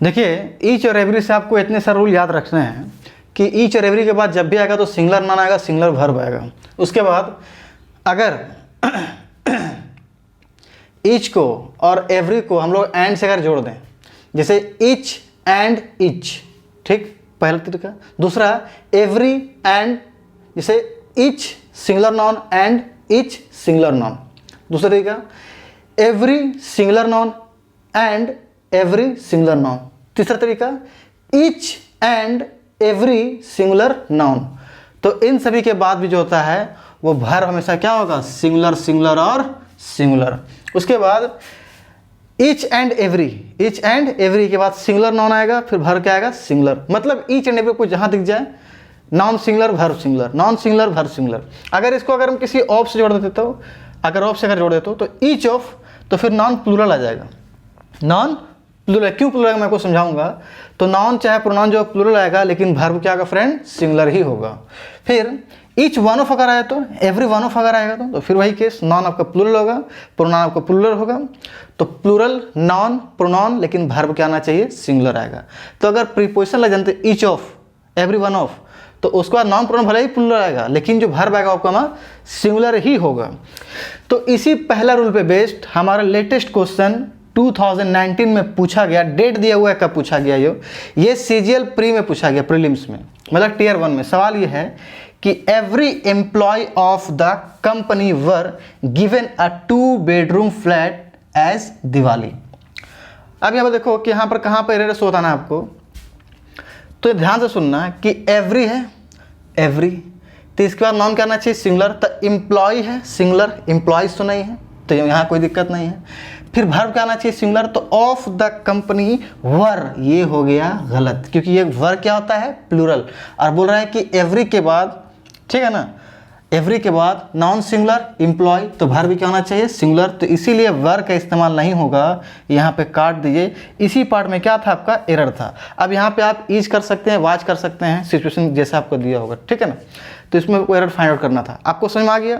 देखिए ईच और एवरी से आपको इतने सारे रूल याद रखने हैं कि ईच और एवरी के बाद जब भी आएगा तो सिंगुलर नाउन आएगा, सिंगुलर वर्ब आएगा। उसके बाद अगर ईच को और एवरी को हम लोग एंड से अगर जोड़ दें, जैसे ईच एंड ईच, ठीक, पहला तरीका। दूसरा एवरी एंड, जैसे each singular noun and each singular noun. दूसरा तरीका every singular noun and every singular noun. तीसरा तरीका each and every singular noun. तो इन सभी के बाद भी जो होता है वो वर्ब हमेशा क्या होगा? सिंगुलर, सिंगुलर और सिंगुलर। उसके बाद ईच एंड एवरी के बाद सिंगुलर नाउन आएगा, फिर वर्ब क्या आएगा? सिंगुलर। मतलब ईच एंड एवरी को जहाँ दिख जाए noun singular verb singular, noun singular verb singular. अगर इसको अगर हम किसी ऑफ से जोड़ देते तो, अगर ऑफ से अगर जोड़ देते तो ईच ऑफ, तो फिर नॉन प्लूरल आ जाएगा। नॉन प्लूरल क्यों प्लूरल आएगा मैं आपको समझाऊंगा। तो नाउन चाहे प्रोनाउन जो प्लूरल आएगा, लेकिन वर्ब क्या होगा फ्रेंड? सिंगुलर ही होगा। फिर ईच वन ऑफ अगर आया तो, एवरी वन ऑफ अगर आएगा तो फिर वही केस, नॉन आपका प्लूरल होगा, प्रोनाउन आपका प्लूरल होगा। तो प्लूरल नॉन प्रोनाउन, लेकिन वर्ब क्या आना चाहिए, सिंगुलर आएगा। तो अगर प्रीपोजिशन लग जानते each of, every one of, तो उसके बाद नॉन प्रोनाउन भले ही प्लूरल आएगा, लेकिन जो वर्ब आएगा आपका वहाँ सिंगुलर ही होगा। तो इसी पहला रूल पे बेस्ड हमारा लेटेस्ट क्वेश्चन 2019 में पूछा गया, डेट दिया हुआ है कब पूछा गया, ये CGL प्री में पूछा गया, प्रीलिम्स में, मतलब टियर 1 में। सवाल ये है कि every employ of the company were given a 2 bedroom flat as Diwali. अब यहाँ पर देखो कि यहाँ पर कहाँ पर एरर शो होता ना आपको, तो ध्यान से सुनना कि एवरी है, एवरी, तो इसके बाद नाउन क्या आना चाहिए, सिंगुलर। तो एम्प्लॉय है सिंगुलर, एम्प्लॉयज तो नहीं है, तो यहाँ कोई दिक्कत नहीं है। फिर वर्ब क्या आना चाहिए, सिंगुलर। तो ऑफ द कंपनी वर, ये हो गया गलत, क्योंकि ये वर क्या होता है, प्लूरल, और बोल रहा है कि एवरी के बाद, ठीक है ना, एवरी के बाद नाउन सिंगुलर, एम्प्लॉय, तो वर्ब भी क्या होना चाहिए, सिंगुलर। तो इसीलिए वर का इस्तेमाल नहीं होगा, यहाँ पे काट दीजिए। इसी पार्ट में क्या था, आपका एरर था। अब यहाँ पे आप ईज कर सकते हैं, वाच कर सकते हैं, सिचुएशन जैसा आपको दिया होगा, ठीक है ना। तो इसमें एरर फाइंड आउट करना था, आपको समझ में आ गया।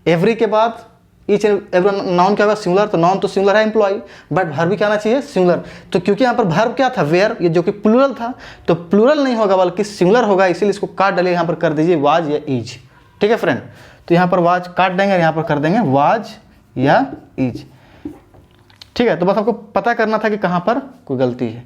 एवरी के बाद ईच एवरी नाउन क्या होगा, सिंगुलर, तो नाउन तो सिंगुलर है एम्प्लॉय, बट वर्ब भी क्या आना चाहिए, सिंगुलर। तो क्योंकि यहाँ पर वर्ब क्या था, वेयर, ये जो कि प्लूरल था, तो प्लूरल नहीं होगा बल्कि सिंगुलर होगा, इसीलिए इसको काट डालिए, यहाँ पर कर दीजिए वाज या ईज, ठीक है फ्रेंड। तो यहाँ पर वाज काट देंगे, यहाँ पर कर देंगे वाज या ईज, ठीक है। तो बस आपको पता करना था कि कहाँ पर कोई गलती है।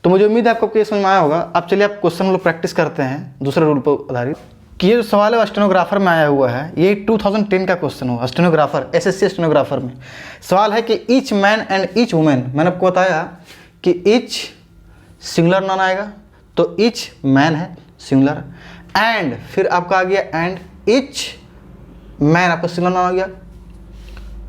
तो मुझे उम्मीद है आपको ये समझ में आया होगा। अब चलिए आप क्वेश्चन लोग प्रैक्टिस करते हैं दूसरे रूल पर आधारित, कि ये जो सवाल है स्टेनोग्राफर में आया हुआ है, ये 2010 का क्वेश्चन हुआ, स्टेनोग्राफर, SSC स्टेनोग्राफर में। सवाल है कि each man and each women, मैंने आपको बताया कि ईच सिंगुलर नाउन आएगा, तो ईच मैन है सिंगुलर, एंड फिर आपका आ गया एंड ईच मैन, आपका सिंगुलर नाउन आ गया,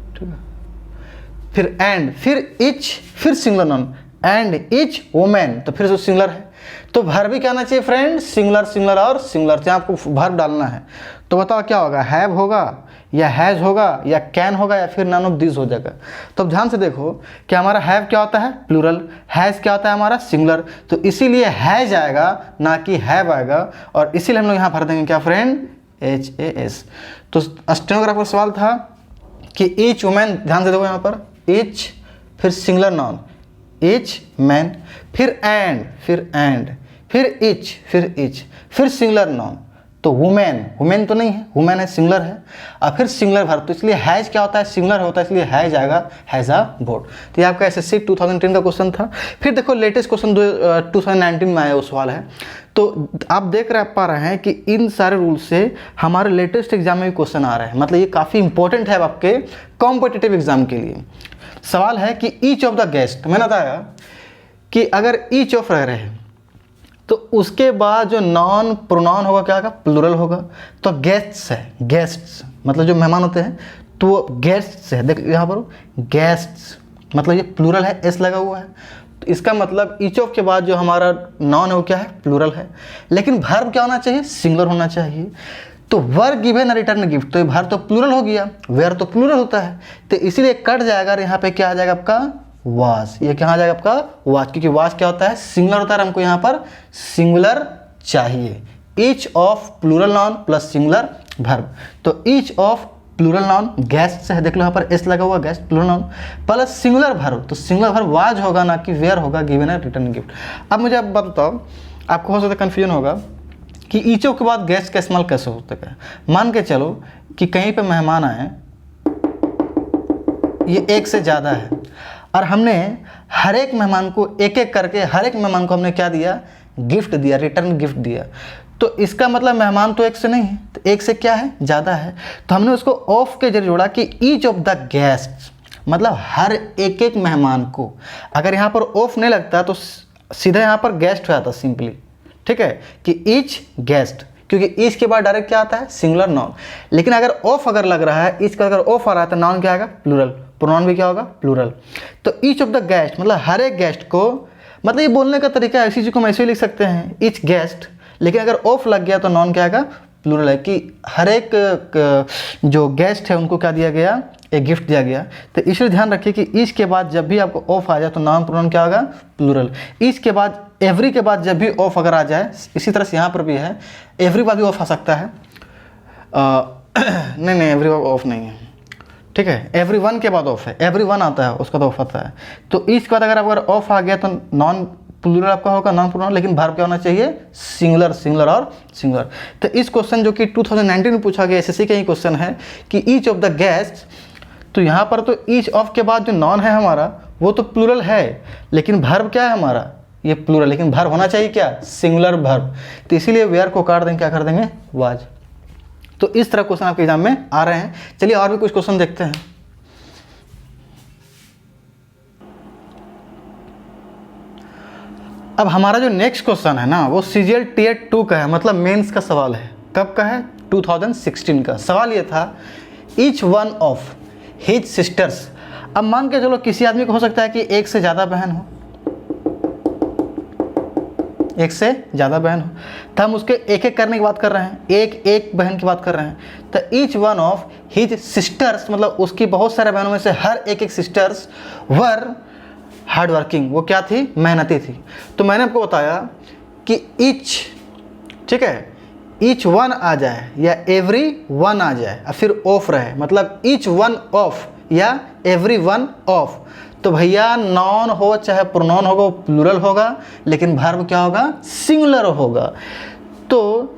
ठीक है। फिर एंड, फिर ईच, फिर singular noun, and each women, तो फिर सिंगुलर है। तो वर्ब भी क्या आना चाहिए फ्रेंड, सिंगुलर, सिंगुलर और सिंगुलर, तो आपको वर्ब डालना है। तो बताओ क्या होगा, हैव होगा या हैज होगा या कैन होगा या फिर नन ऑफ दिस हो जाएगा। तो अब ध्यान से देखो कि हमारा हैव क्या होता है, प्लूरल, हैज क्या होता है हमारा, सिंगुलर, तो इसीलिए हैज आएगा ना कि हैव आएगा, और इसीलिए हम लोग यहाँ भर देंगे क्या फ्रेंड, HAS। तो स्टेनोग्राफर सवाल था कि ईच वुमेन, ध्यान से देखो यहाँ पर ईच, फिर सिंगुलर नाउन ईच मैन, फिर एंड, फिर ईच, फिर सिंगुलर नाउन, तो वुमेन, वुमेन तो नहीं है, वुमेन है, सिंगुलर है, और फिर सिंगुलर वर्ब, तो इसलिए हैज क्या होता है, सिंगुलर होता है, इसलिए हैज आएगा, हैज अ बोट। तो ये आपका SSC 2010 का क्वेश्चन था। फिर देखो लेटेस्ट क्वेश्चन 2019 में आया वो सवाल है। तो आप देख पा रहे हैं कि इन सारे रूल से हमारे लेटेस्ट एग्जाम में भी क्वेश्चन आ रहा है, मतलब ये काफ़ी इंपॉर्टेंट है आपके कॉम्पिटिटिव एग्जाम के लिए। सवाल है कि ईच ऑफ द गेस्ट, मैंने बताया कि अगर ईच ऑफ रह रहे हैं तो उसके बाद जो नॉन प्रोनाउन होगा क्या होगा, प्लूरल होगा। तो गेस्ट्स है, गेस्ट्स मतलब जो मेहमान होते हैं, तो वो गेस्ट्स है, देख यहाँ पर गेस्ट्स, मतलब ये प्लूरल है, एस लगा हुआ है, तो इसका मतलब ईच ऑफ के बाद जो हमारा नॉन है वो क्या है, प्लूरल है। लेकिन वर्ब क्या होना चाहिए, सिंगुलर होना चाहिए। तो वर गिवन अ रिटर्न गिफ्ट, तो वर्ब तो प्लूरल हो गया, वेयर तो प्लूरल होता है, तो इसीलिए कट जाएगा और यहाँ पे क्या आ जाएगा आपका वाज, ये क्या आ जाएगा आपका वाज, क्योंकि वाज क्या होता है, सिंगुलर होता है, हमको यहाँ पर सिंगुलर चाहिए। Each of plural noun plus singular verb, तो each of plural noun guest है, देख लो यहाँ पर एस लगा हुआ, guest plural noun plus singular verb, तो सिंगुलर वर्ब वाज होगा ना कि वेयर होगा, गिवन है रिटर्न गिफ्ट। अब मुझे आप बताओ, आपको हो सकता है कन्फ्यूजन होगा कि ईच ऑफ के बाद गेस्ट का इस्तेमाल कैसे हो सकता है। मान के चलो कि कहीं पे मेहमान आए, ये एक से ज़्यादा है, और हमने हर एक मेहमान को एक एक करके, हर एक मेहमान को हमने क्या दिया, गिफ्ट दिया, रिटर्न गिफ्ट दिया। तो इसका मतलब मेहमान तो एक से नहीं है, तो एक से क्या है, ज़्यादा है, तो हमने उसको ऑफ के जरिए जोड़ा कि ईच ऑफ द गेस्ट, मतलब हर एक एक मेहमान को। अगर यहाँ पर ऑफ नहीं लगता तो सीधा यहाँ पर गेस्ट हो जाता सिंपली, ठीक है, कि ईच गेस्ट, क्योंकि ईच के बाद डायरेक्ट क्या आता है, सिंगुलर नाउन। लेकिन अगर ऑफ अगर लग रहा है, ईच का अगर ऑफ आ रहा है तो नाउन क्या आएगा, प्लूरल, प्रोनाउन भी क्या होगा, प्लूरल। तो ईच ऑफ द गेस्ट मतलब हर एक गेस्ट को, मतलब ये बोलने का तरीका है, इसी चीज़ को हम ऐसे ही लिख सकते हैं, ईच गेस्ट, लेकिन अगर ऑफ लग गया तो नाउन क्या आएगा, प्लूरल है, कि हर एक जो गेस्ट है उनको क्या दिया गया, एक गिफ्ट दिया गया। तो इसलिए ध्यान रखिए कि ईच के बाद जब भी आपको ऑफ आ जाए तो नाउन प्रोनाउन क्या होगा, प्लूरल। ईच के बाद, एवरी के बाद जब भी ऑफ अगर आ जाए, इसी तरह से यहाँ पर भी है, एवरी बाद भी ऑफ आ सकता है, नहीं नहीं, एवरी ऑफ नहीं है, ठीक है, एवरी वन के बाद ऑफ है, एवरी वन आता है उसका तो ऑफ आता है। तो ईच के बाद अगर ऑफ आ गया तो नॉन प्लूरल आपका होगा, नॉन प्रोनाउन, लेकिन वर्ब क्या होना चाहिए, सिंगुलर, सिंगुलर और सिंगुलर। तो इस क्वेश्चन जो कि 2019 में पूछा गया एसएससी का ही क्वेश्चन है कि ईच ऑफ द गेस्ट, तो यहाँ पर तो ईच ऑफ के बाद जो नॉन है हमारा वो तो प्लूरल है, लेकिन वर्ब क्या है हमारा, ये प्लूरल, लेकिन वर्ब होना चाहिए क्या, सिंगुलर वर्ब। तो इसीलिए वेयर को काट देंगे, क्या कर देंगे, वाज। तो इस तरह क्वेश्चन आपके एग्जाम में आ रहे हैं। चलिए और भी कुछ क्वेश्चन देखते हैं। अब हमारा जो नेक्स्ट क्वेश्चन है ना वो सीजीएल टीयर 2 का है, मतलब मेंस का सवाल है। कब का है, 2016 का। सवाल ये था, each one of his sisters. अब मान के चलो किसी आदमी को हो सकता है कि एक से ज़्यादा बहन हो, एक से ज़्यादा बहन हो, तो हम उसके एक एक करने की बात कर रहे हैं, एक एक बहन की बात कर रहे हैं। तो each one of his sisters मतलब उसकी बहुत सारे बहनों में से हर एक एक सिस्टर्स वर हार्ड वर्किंग, वो क्या थी, मेहनती थी। तो मैंने आपको बताया कि ईच, ठीक है, ईच वन आ जाए या एवरी वन आ जाए और फिर ऑफ रहे, मतलब ईच वन ऑफ या एवरी वन ऑफ। तो भैया नॉन हो चाहे प्रोनाउन होगा वो प्लूरल होगा, लेकिन वर्ब क्या होगा, सिंगुलर होगा। तो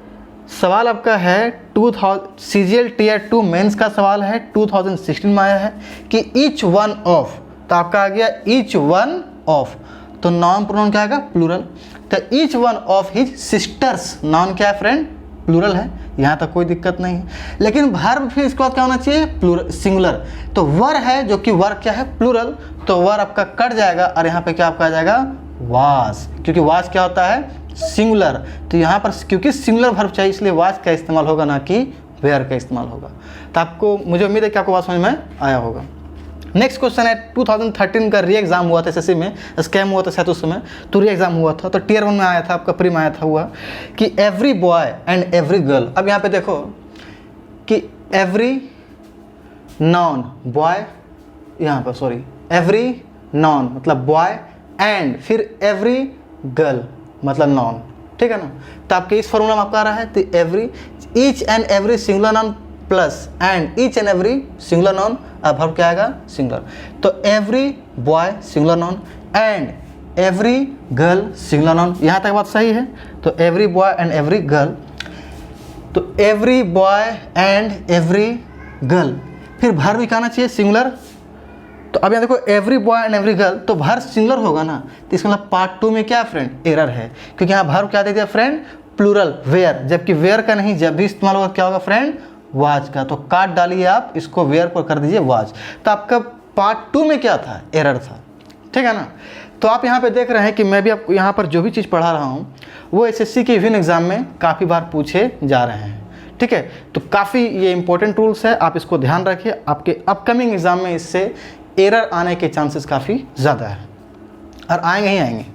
सवाल आपका है 2000 सीजीएल टीयर 2 मेंस का सवाल है, 2016 में आया है कि ईच वन ऑफ, तो आपका आ गया ईच वन ऑफ, तो नॉन प्रोनाउन क्या आएगा, प्लूरल। तो each one of his sisters, non क्या है फ्रेंड, प्लूरल है, यहाँ तक कोई दिक्कत नहीं है। लेकिन वर्ब फिर इसके बाद क्या होना चाहिए, प्लूरल, सिंगुलर। तो वर है जो कि वर क्या है, प्लूरल, तो वर आपका कट जाएगा और यहाँ पे क्या आपका आ जाएगा, वाज, क्योंकि वाज क्या होता है, सिंगुलर। तो यहाँ पर क्योंकि सिंगुलर वर्ब चाहिए इसलिए वाज का इस्तेमाल होगा, ना कि वेयर का इस्तेमाल होगा। तो आपको, मुझे उम्मीद है कि आपको बात समझ में आया होगा। नेक्स्ट क्वेश्चन है 2013 का री एग्जाम हुआ था एसएससी में, स्कैम हुआ था शायद उस समय, तो री एग्जाम हुआ था। तो टीयर 1 में आया था आपका, प्री में आया था, हुआ कि every boy and every girl. अब यहाँ पे देखो कि एवरी नॉन बॉय, यहाँ पर सॉरी, एवरी नॉन मतलब बॉय एंड फिर एवरी गर्ल मतलब नॉन, ठीक है ना। तो आपके इस फॉर्मूला में आपका आ रहा है, तो every, each and every singular noun plus and each and every singular noun, अब वर्ब क्या आएगा, सिंगुलर। तो every boy singular noun and every girl singular noun, यहाँ तक बात सही है। तो every boy and every girl, तो every boy and every girl, फिर वर्ब भी कहना चाहिए सिंगुलर। तो अब यहाँ देखो every boy and every girl, तो वर्ब सिंगुलर होगा ना, तो इसका मतलब पार्ट 2 में क्या फ्रेंड, एरर है, क्योंकि यहाँ वर्ब क्या दे दिया फ्रेंड, प्लूरल, वेयर, जबकि वेयर का नहीं, जब भी इस्तेमाल होगा क्या होगा फ्रेंड, वाज का। तो काट डालिए आप इसको, वेयर पर कर दीजिए वाज। तो आपका पार्ट 2 में क्या था, एरर था, ठीक है ना। तो आप यहाँ पे देख रहे हैं कि मैं भी आपको यहाँ पर जो भी चीज़ पढ़ा रहा हूँ वो एसएससी के विभिन्न एग्जाम में काफ़ी बार पूछे जा रहे हैं, ठीक है। तो काफ़ी ये इंपॉर्टेंट रूल्स है, आप इसको ध्यान रखिए, आपके अपकमिंग एग्जाम में इससे एरर आने के चांसेस काफ़ी ज़्यादा है और आएंगे ही आएंगे।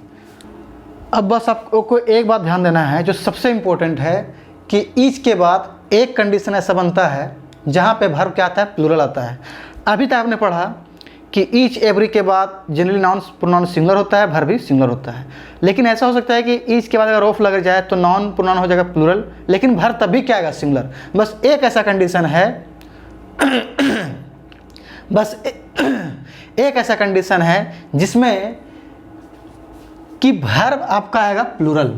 अब बस आपको एक बात ध्यान देना है जो सबसे इम्पोर्टेंट है कि ईच के बाद एक कंडीशन ऐसा बनता है जहाँ पे वर्ब क्या आता है, प्लूरल आता है। अभी तक आपने पढ़ा कि ईच एवरी के बाद जनरली नॉन प्रोनाउन सिंगुलर होता है, वर्ब भी सिंगुलर होता है। लेकिन ऐसा हो सकता है कि ईच के बाद अगर ऑफ लग जाए तो नॉन प्रोनाउन हो जाएगा प्लूरल, लेकिन वर्ब तब भी क्या आएगा, सिंगुलर। बस एक ऐसा कंडीशन है बस एक ऐसा कंडीशन है जिसमें कि वर्ब आपका आएगा प्लूरल।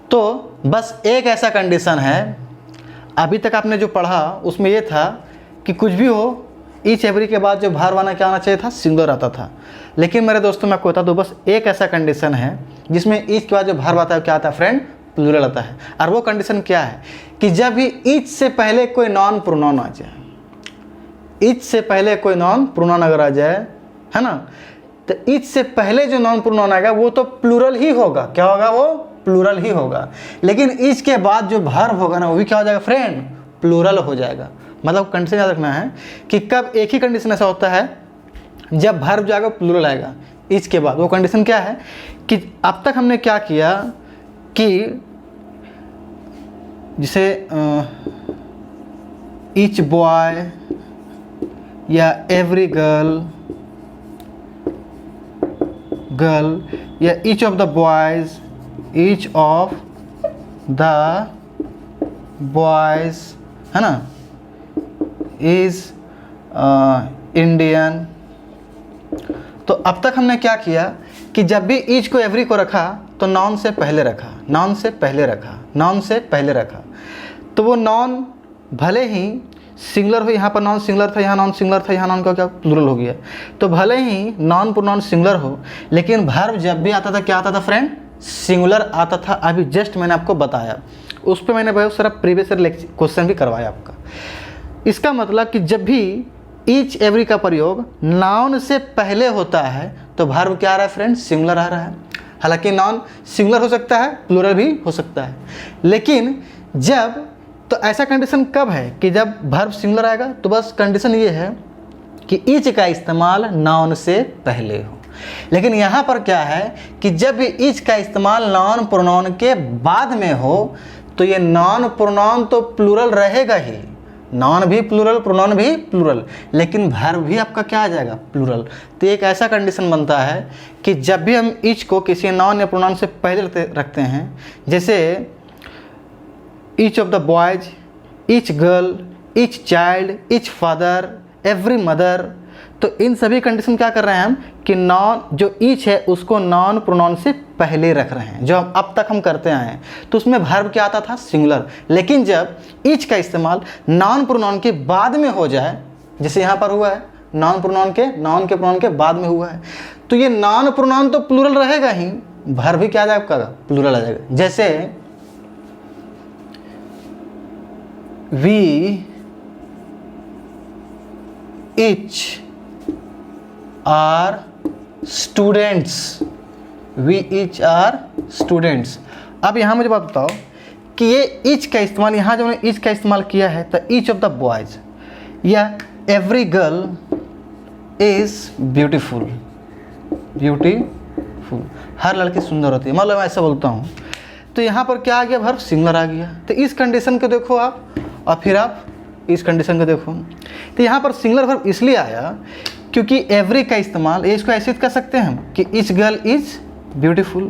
तो बस एक ऐसा कंडीशन है, अभी तक आपने जो पढ़ा उसमें ये था कि कुछ भी हो ईच एवरी के बाद जो वर्ब आना क्या आना चाहिए था, सिंगुलर आता था। लेकिन मेरे दोस्तों मैं आपको बता दूं, बस एक ऐसा कंडीशन है जिसमें ईच के बाद जो वर्ब आता है क्या आता है फ्रेंड, प्लूरल आता है। और वो कंडीशन क्या है कि जब भी ईच से पहले कोई नॉन प्रोनाउन आ जाए, ईच से पहले कोई नॉन प्रोनाउन अगर आ जाए, है ना, तो ईच से पहले जो नॉन प्रोनाउन आएगा वो तो प्लूरल ही होगा। क्या होगा, वो प्लूरल ही होगा। लेकिन ईच के बाद जो वर्ब होगा ना वो भी क्या हो जाएगा फ्रेंड, प्लूरल हो जाएगा। मतलब कंडीशन याद रखना है कि कब एक ही कंडीशन ऐसा होता है जब वर्ब जो आएगा प्लूरल आएगा ईच के बाद। वो कंडीशन क्या है कि अब तक हमने क्या किया कि जिसे ईच बॉय या एवरी गर्ल या each of the boys each of the boys, है ना, इज़ इंडियन। तो अब तक हमने क्या किया कि जब भी ईच को एवरी को रखा तो नाउन से पहले रखा, नाउन से पहले रखा, नाउन से पहले रखा। तो वो नाउन भले ही सिंगुलर हो, यहाँ पर नाउन सिंगुलर था, यहाँ नाउन सिंगुलर था, यहाँ नाउन का क्या प्लूरल हो गया। तो भले ही नाउन प्रोनाउन सिंगुलर हो, लेकिन वर्ब जब भी आता था क्या आता था फ्रेंड, सिंगुलर आता था। अभी जस्ट मैंने आपको बताया, उस पर मैंने बहुत सारा प्रीवियस क्वेश्चन भी करवाया आपका। इसका मतलब कि जब भी ईच एवरी का प्रयोग नाउन से पहले होता है तो वर्ब क्या आ रहा है फ्रेंड, सिंगुलर आ रहा है। हालांकि नाउन सिंगुलर हो सकता है, प्लूरल भी हो सकता है, लेकिन जब, तो ऐसा कंडीशन कब है कि जब वर्ब सिंगुलर आएगा, तो बस कंडीशन ये है कि ईच का इस्तेमाल नाउन से पहले हो। लेकिन यहाँ पर क्या है कि जब भी ईच का इस्तेमाल नाउन प्रोनाउन के बाद में हो तो ये नाउन प्रोनाउन तो प्लूरल रहेगा ही, नाउन भी प्लूरल, प्रोनाउन भी प्लूरल, लेकिन वर्ब भी आपका क्या आ जाएगा, प्लूरल। तो एक ऐसा कंडीशन बनता है कि जब भी हम ईच को किसी नाउन या प्रोनाउन से पहले रखते हैं, जैसे each of the boys, each girl, each child, each father, every mother, तो इन सभी कंडीशन क्या कर रहे हैं हम कि नाउन जो ईच है उसको नाउन प्रोनाउन से पहले रख रहे हैं, जो अब तक हम करते आए हैं। तो उसमें वर्ब क्या आता था, सिंगुलर। लेकिन जब ईच का इस्तेमाल नाउन प्रोनाउन के बाद में हो जाए, जैसे यहाँ पर हुआ है, नाउन के प्रोनाउन के बाद में हुआ है, तो ये नाउन प्रोनाउन तो प्लूरल रहेगा ही, वर्ब भी क्या आ जाएगा आपका, प्लूरल आ जाएगा। जैसे we each are students, we each are students. अब यहाँ मुझे बात बताओ कि ये ईच का इस्तेमाल, यहाँ जो मैंने ईच का इस्तेमाल किया है, तो ईच ऑफ द बॉयज या every girl is beautiful, beautiful, हर लड़की सुंदर होती है, मतलब मैं ऐसा बोलता हूँ। तो यहाँ पर क्या आ गया, वर्ब सिंगुलर आ गया। तो इस कंडीशन को देखो आप, और फिर आप इस कंडीशन को देखो। तो यहाँ पर सिंगुलर वर्ब इसलिए आया क्योंकि एवरी का इस्तेमाल, ये इसको ऐसे कर सकते हैं हम कि ईच गर्ल इज ब्यूटीफुल,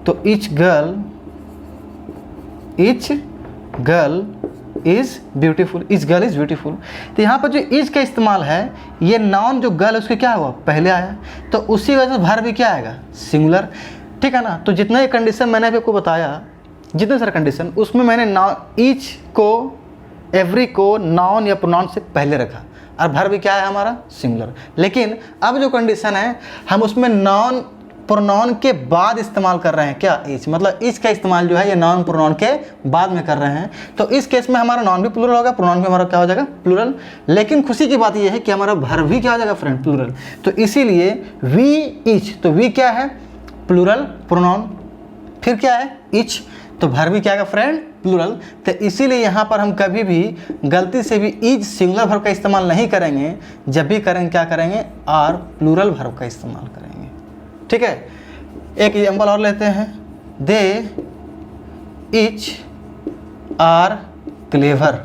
तो each girl is beautiful, each girl is beautiful. तो यहाँ पर जो ईच का इस्तेमाल है, ये नाउन जो गर्ल उसके क्या हुआ, पहले आया, तो उसी वजह से वर्ब भी क्या आएगा, सिंगुलर। ठीक है ना। तो जितना ये कंडीशन मैंने आपको बताया, जितने सारे कंडीशन, उसमें मैंने ईच को, एवरी को नाउन या प्रोनाउन से पहले रखा, और वर्ब भी क्या है हमारा, सिंगुलर। लेकिन अब जो कंडीशन है, हम उसमें नाउन प्रोनाउन के बाद इस्तेमाल कर रहे हैं, क्या, ईच, मतलब ईच का इस्तेमाल जो है ये नाउन प्रोनाउन के बाद में कर रहे हैं। तो इस केस में हमारा नाउन भी प्लूरल होगा, प्रोनाउन भी हमारा क्या हो जाएगा, प्लूरल। लेकिन खुशी की बात ये है कि हमारा वर्ब भी क्या हो जाएगा फ्रेंड, प्लूरल। तो इसीलिए वी ईच, तो वी क्या है, प्लूरल प्रोनाउन, फिर क्या है, ईच, तो वर्ब भी क्या आएगा फ्रेंड, प्लूरल। तो इसीलिए यहाँ पर हम कभी भी गलती से भी ईच सिंगुलर वर्ब का इस्तेमाल नहीं करेंगे, जब भी करेंगे क्या करेंगे, आर प्लूरल वर्ब का इस्तेमाल करेंगे। ठीक है। एक एग्जाम्पल और लेते हैं, दे ईच आर क्लेवर,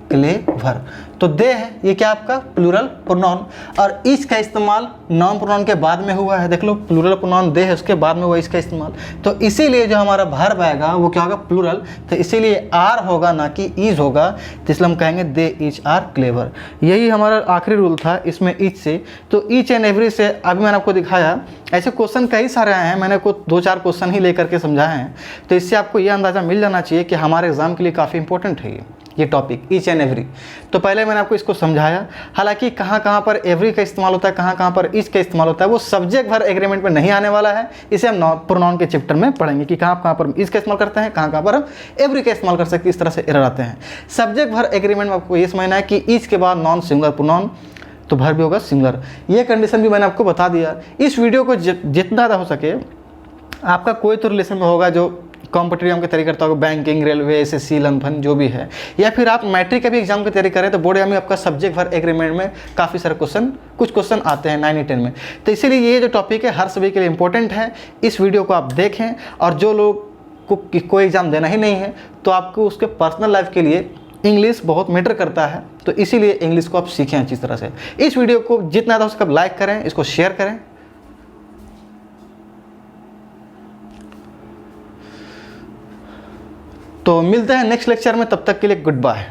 क्लेवर, तो दे है ये क्या आपका प्लूरल प्रोनाउन, और ईच का इस्तेमाल नाउन प्रोनाउन के बाद में हुआ है। देख लो, प्लूरल प्रोनाउन दे है, उसके बाद में हुआ इसका इस्तेमाल, तो इसीलिए जो हमारा वर्ब आएगा वो क्या होगा, प्लूरल। तो इसीलिए आर होगा, ना कि ईज होगा, तो इसलिए हम कहेंगे दे ईच आर क्लेवर। यही हमारा आखिरी रूल था इसमें ईच से। तो ईच एंड एवरी से अभी मैंने आपको दिखाया, ऐसे क्वेश्चन कई सारे आए हैं, मैंने को 2-4 क्वेश्चन ही लेकर के समझाए हैं। तो इससे आपको ये अंदाज़ा मिल जाना चाहिए कि हमारे एग्जाम के लिए काफ़ी इंपॉर्टेंट है ये टॉपिक, ईच एंड एवरी। तो पहले मैंने आपको इसको समझाया, हालांकि कहाँ कहाँ पर एवरी का इस्तेमाल होता है, कहाँ कहाँ पर ईच का इस्तेमाल होता है, वो सब्जेक्ट वर्ब एग्रीमेंट में नहीं आने वाला है। इसे हम प्रोनाउन के चैप्टर में पढ़ेंगे कि कहाँ कहाँ पर ईच का इस्तेमाल करते हैं, कहाँ कहाँ पर हम एवरी का इस्तेमाल कर सकते हैं, इस तरह से एरर आते हैं। सब्जेक्ट वर्ब एग्रीमेंट में आपको ये समझना है कि ईच के बाद नॉन सिंगुलर प्रोनाउन, तो वर्ब भी होगा सिंगुलर। ये कंडीशन भी मैंने आपको बता दिया। इस वीडियो को जितना ज़्यादा हो सके, आपका कोई तो रिलेशन में होगा जो कॉम्पिटिटिव की तैयारी करता होगा, बैंकिंग, रेलवे, एसएससी, लंफन, जो भी है, या फिर आप मैट्रिक का भी एग्जाम की तैयारी करें तो बोर्ड एग्जाम में आपका सब्जेक्ट वर्ब एग्रीमेंट में काफ़ी सारे क्वेश्चन, कुछ क्वेश्चन आते हैं 9 या 10 में। तो इसीलिए ये जो टॉपिक है हर सभी के लिए इंपॉर्टेंट है। इस वीडियो को आप देखें, और जो लोग को कोई एग्जाम देना ही नहीं है तो आपको उसके पर्सनल लाइफ के लिए इंग्लिश बहुत मैटर करता है, तो इसीलिए इंग्लिश को आप सीखें अच्छी तरह से। इस वीडियो को जितना ज़्यादा हो सके लाइक करें, इसको शेयर करें। तो मिलते हैं नेक्स्ट लेक्चर में, तब तक के लिए गुड बाय।